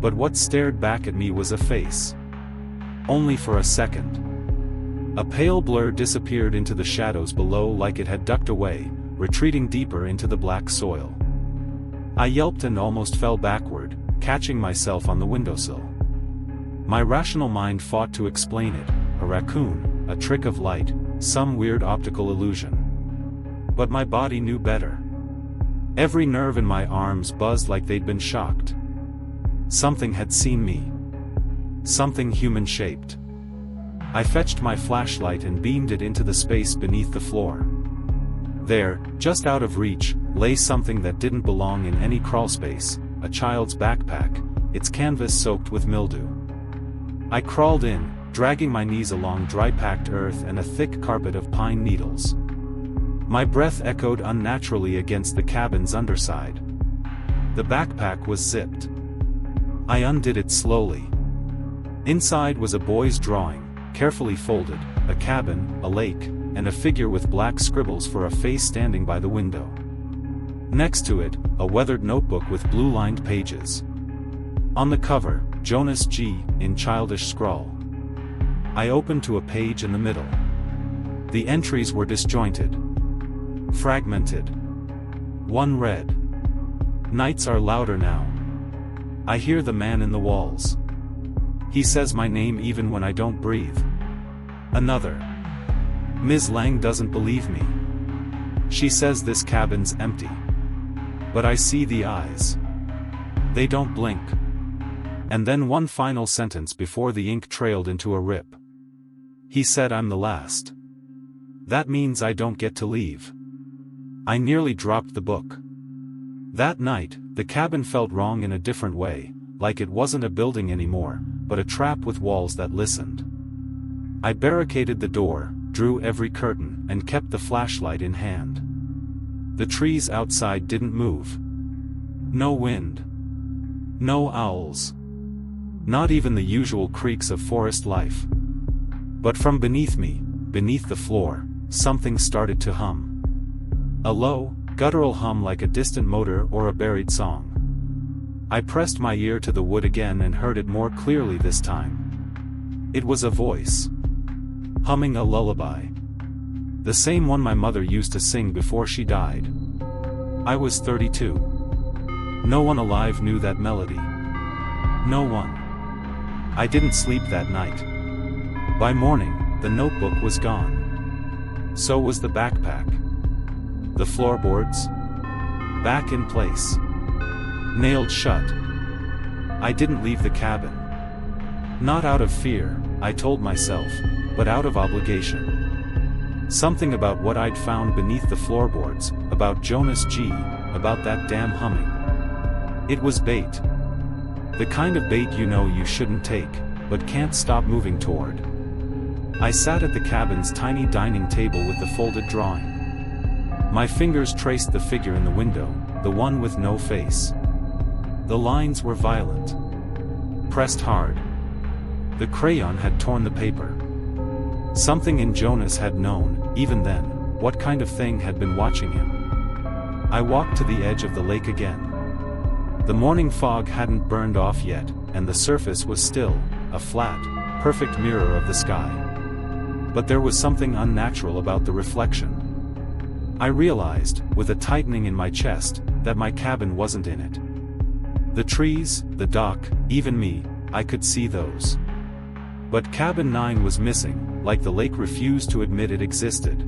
But what stared back at me was a face. Only for a second. A pale blur disappeared into the shadows below like it had ducked away, retreating deeper into the black soil. I yelped and almost fell backward, catching myself on the windowsill. My rational mind fought to explain it, a raccoon, a trick of light, some weird optical illusion. But my body knew better. Every nerve in my arms buzzed like they'd been shocked. Something had seen me. Something human-shaped. I fetched my flashlight and beamed it into the space beneath the floor. There, just out of reach, lay something that didn't belong in any crawlspace, a child's backpack, its canvas soaked with mildew. I crawled in, dragging my knees along dry-packed earth and a thick carpet of pine needles. My breath echoed unnaturally against the cabin's underside. The backpack was zipped. I undid it slowly. Inside was a boy's drawing, carefully folded, a cabin, a lake, and a figure with black scribbles for a face standing by the window. Next to it, a weathered notebook with blue-lined pages. On the cover, Jonas G. in childish scrawl. I opened to a page in the middle. The entries were disjointed. Fragmented. One read. Nights are louder now. I hear the man in the walls. He says my name even when I don't breathe. Another. Ms. Lang doesn't believe me. She says this cabin's empty. But I see the eyes. They don't blink. And then one final sentence before the ink trailed into a rip. He said I'm the last. That means I don't get to leave. I nearly dropped the book. That night, the cabin felt wrong in a different way, like it wasn't a building anymore, but a trap with walls that listened. I barricaded the door, drew every curtain, and kept the flashlight in hand. The trees outside didn't move. No wind. No owls. Not even the usual creaks of forest life. But from beneath me, beneath the floor, something started to hum. A low, guttural hum like a distant motor or a buried song. I pressed my ear to the wood again and heard it more clearly this time. It was a voice. Humming a lullaby. The same one my mother used to sing before she died. I was 32. No one alive knew that melody. No one. I didn't sleep that night. By morning, the notebook was gone. So was the backpack. The floorboards? Back in place. Nailed shut. I didn't leave the cabin. Not out of fear, I told myself, but out of obligation. Something about what I'd found beneath the floorboards, about Jonas G., about that damn humming. It was bait. The kind of bait you know you shouldn't take, but can't stop moving toward. I sat at the cabin's tiny dining table with the folded drawing. My fingers traced the figure in the window, the one with no face. The lines were violent. Pressed hard. The crayon had torn the paper. Something in Jonas had known, even then, what kind of thing had been watching him. I walked to the edge of the lake again. The morning fog hadn't burned off yet, and the surface was still, a flat, perfect mirror of the sky. But there was something unnatural about the reflection. I realized, with a tightening in my chest, that my cabin wasn't in it. The trees, the dock, even me, I could see those. But cabin 9 was missing, like the lake refused to admit it existed.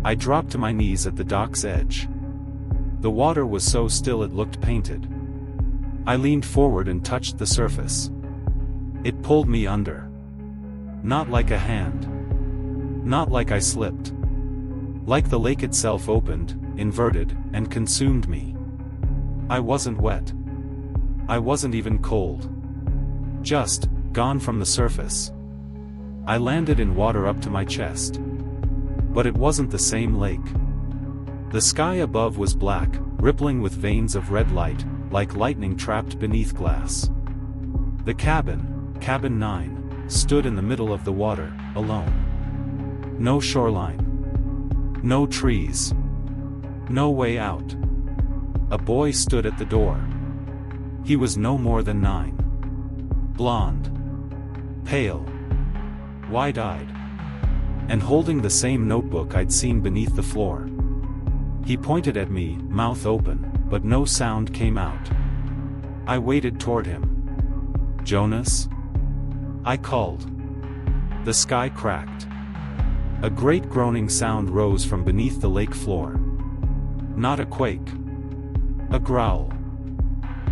I dropped to my knees at the dock's edge. The water was so still it looked painted. I leaned forward and touched the surface. It pulled me under. Not like a hand. Not like I slipped. Like the lake itself opened, inverted, and consumed me. I wasn't wet. I wasn't even cold. Just, gone from the surface. I landed in water up to my chest. But it wasn't the same lake. The sky above was black, rippling with veins of red light, like lightning trapped beneath glass. The cabin, cabin 9, stood in the middle of the water, alone. No shoreline. No trees. No way out. A boy stood at the door. He was no more than 9. Blonde. Pale. Wide-eyed. And holding the same notebook I'd seen beneath the floor. He pointed at me, mouth open, but no sound came out. I waded toward him. "Jonas?" I called. The sky cracked. A great groaning sound rose from beneath the lake floor. Not a quake. A growl.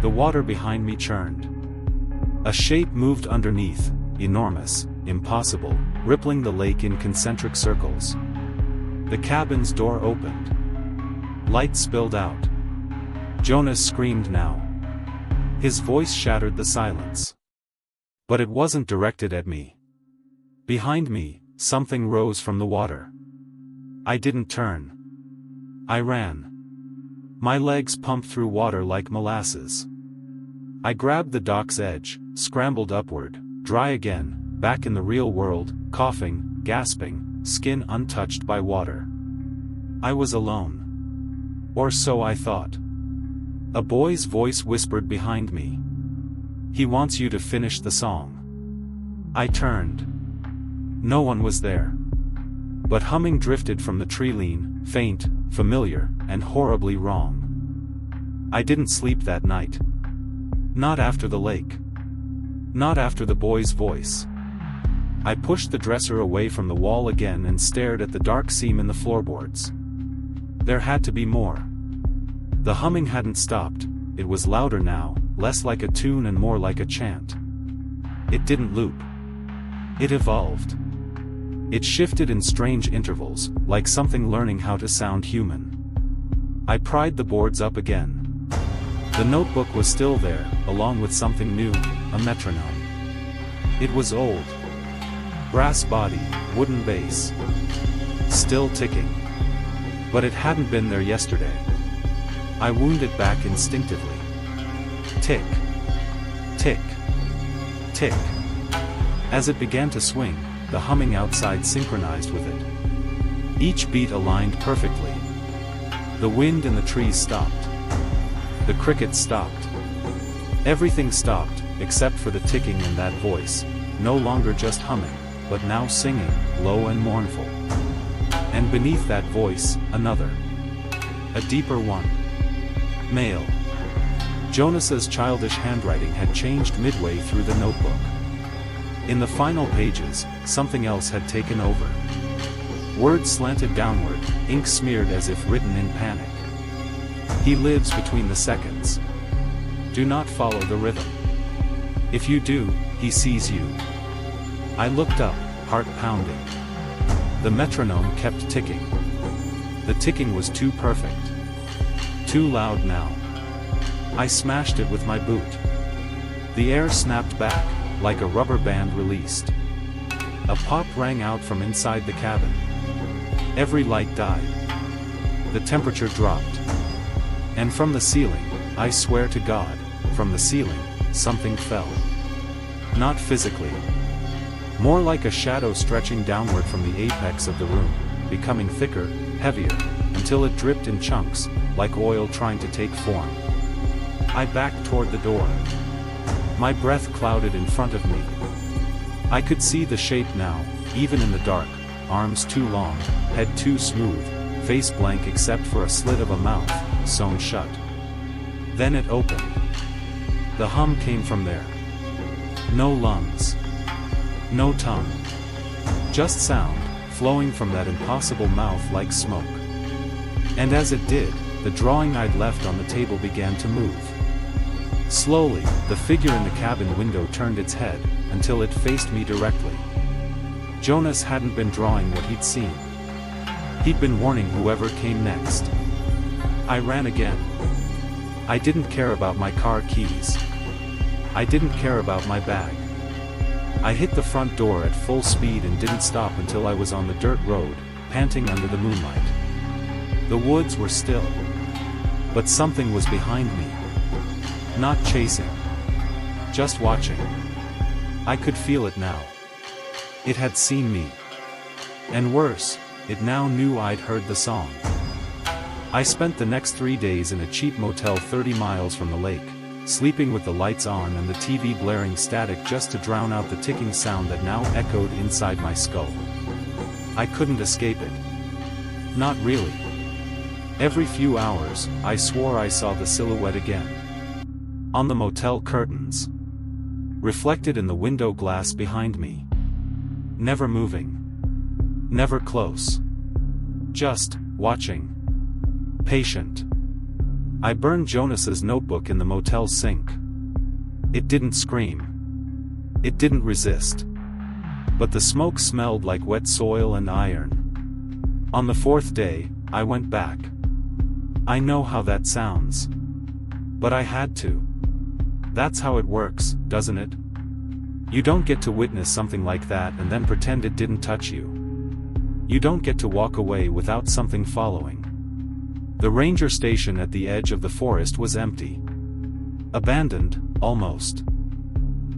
The water behind me churned. A shape moved underneath, enormous, impossible, rippling the lake in concentric circles. The cabin's door opened. Light spilled out. Jonas screamed now. His voice shattered the silence. But it wasn't directed at me. Behind me, something rose from the water. I didn't turn. I ran. My legs pumped through water like molasses. I grabbed the dock's edge, scrambled upward, dry again, back in the real world, coughing, gasping, skin untouched by water. I was alone. Or so I thought. A boy's voice whispered behind me. "He wants you to finish the song." I turned. No one was there. But humming drifted from the tree lean, faint, familiar, and horribly wrong. I didn't sleep that night. Not after the lake. Not after the boy's voice. I pushed the dresser away from the wall again and stared at the dark seam in the floorboards. There had to be more. The humming hadn't stopped, it was louder now, less like a tune and more like a chant. It didn't loop. It evolved. It shifted in strange intervals, like something learning how to sound human. I pried the boards up again. The notebook was still there, along with something new, a metronome. It was old. Brass body, wooden base. Still ticking. But it hadn't been there yesterday. I wound it back instinctively. Tick. Tick. Tick. As it began to swing, the humming outside synchronized with it. Each beat aligned perfectly. The wind in the trees stopped. The crickets stopped. Everything stopped, except for the ticking in that voice, no longer just humming, but now singing, low and mournful. And beneath that voice, another. A deeper one. Male. Jonas's childish handwriting had changed midway through the notebook. In the final pages, something else had taken over. Words slanted downward, ink smeared as if written in panic. He lives between the seconds. Do not follow the rhythm. If you do, he sees you. I looked up, heart pounding. The metronome kept ticking. The ticking was too perfect. Too loud now. I smashed it with my boot. The air snapped back, like a rubber band released. A pop rang out from inside the cabin. Every light died. The temperature dropped. And from the ceiling, I swear to God, from the ceiling, something fell. Not physically. More like a shadow stretching downward from the apex of the room, becoming thicker, heavier, until it dripped in chunks, like oil trying to take form. I backed toward the door. My breath clouded in front of me. I could see the shape now, even in the dark, arms too long, head too smooth, face blank except for a slit of a mouth, sewn shut. Then it opened. The hum came from there. No lungs. No tongue. Just sound, flowing from that impossible mouth like smoke. And as it did, the drawing I'd left on the table began to move. Slowly, the figure in the cabin window turned its head, until it faced me directly. Jonas hadn't been drawing what he'd seen. He'd been warning whoever came next. I ran again. I didn't care about my car keys. I didn't care about my bag. I hit the front door at full speed and didn't stop until I was on the dirt road, panting under the moonlight. The woods were still. But something was behind me. Not chasing. Just watching. I could feel it now. It had seen me. And worse, it now knew I'd heard the song. I spent the next 3 days in a cheap motel 30 miles from the lake, sleeping with the lights on and the TV blaring static just to drown out the ticking sound that now echoed inside my skull. I couldn't escape it. Not really. Every few hours, I swore I saw the silhouette again. On the motel curtains. Reflected in the window glass behind me. Never moving. Never close. Just watching. Patient. I burned Jonas's notebook in the motel sink. It didn't scream. It didn't resist. But the smoke smelled like wet soil and iron. On the 4th day, I went back. I know how that sounds. But I had to. That's how it works, doesn't it? You don't get to witness something like that and then pretend it didn't touch you. You don't get to walk away without something following. The ranger station at the edge of the forest was empty. Abandoned, almost.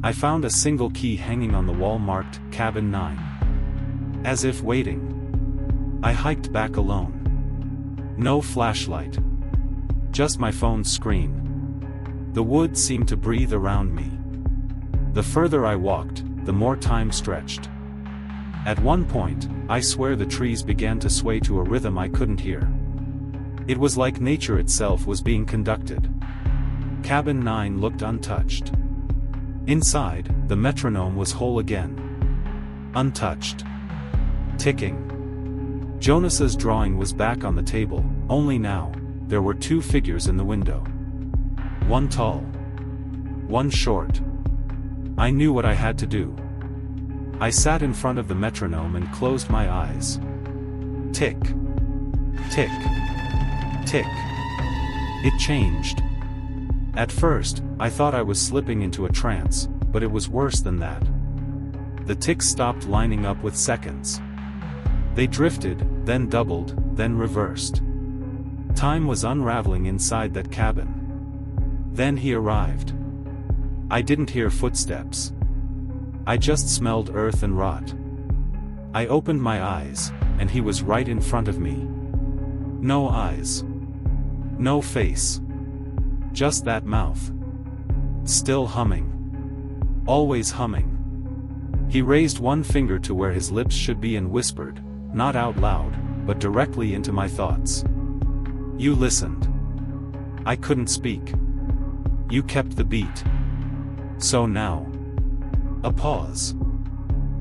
I found a single key hanging on the wall marked Cabin 9. As if waiting. I hiked back alone. No flashlight. Just my phone's screen. The woods seemed to breathe around me. The further I walked, the more time stretched. At one point, I swear the trees began to sway to a rhythm I couldn't hear. It was like nature itself was being conducted. Cabin 9 looked untouched. Inside, the metronome was whole again. Untouched. Ticking. Jonas's drawing was back on the table, only now, there were 2 figures in the window. One tall. One short. I knew what I had to do. I sat in front of the metronome and closed my eyes. Tick. Tick. Tick. It changed. At first, I thought I was slipping into a trance, but it was worse than that. The ticks stopped lining up with seconds. They drifted, then doubled, then reversed. Time was unraveling inside that cabin. Then he arrived. I didn't hear footsteps. I just smelled earth and rot. I opened my eyes, and he was right in front of me. No eyes. No face. Just that mouth. Still humming. Always humming. He raised one finger to where his lips should be and whispered, not out loud, but directly into my thoughts. You listened. I couldn't speak. You kept the beat. So now. A pause.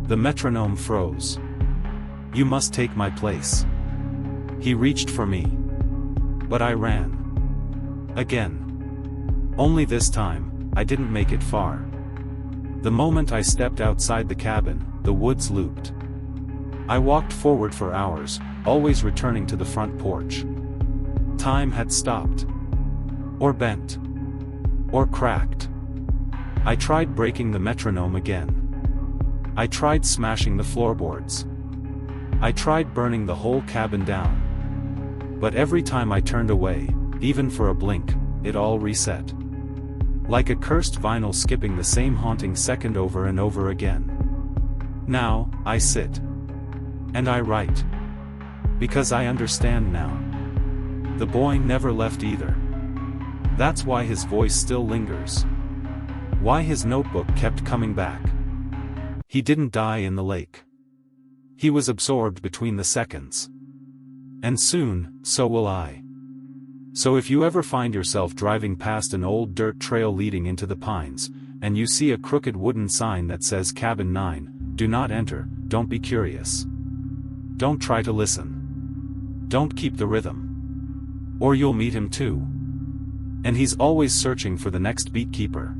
The metronome froze. You must take my place. He reached for me. But I ran. Again. Only this time, I didn't make it far. The moment I stepped outside the cabin, the woods looped. I walked forward for hours, always returning to the front porch. Time had stopped. Or bent. Or cracked. I tried breaking the metronome again. I tried smashing the floorboards. I tried burning the whole cabin down. But every time I turned away, even for a blink, it all reset. Like a cursed vinyl skipping the same haunting second over and over again. Now, I sit. And I write. Because I understand now. The boy never left either. That's why his voice still lingers. Why his notebook kept coming back. He didn't die in the lake. He was absorbed between the seconds. And soon, so will I. So if you ever find yourself driving past an old dirt trail leading into the pines, and you see a crooked wooden sign that says Cabin 9, do not enter, don't be curious. Don't try to listen. Don't keep the rhythm. Or you'll meet him too. And he's always searching for the next beatkeeper.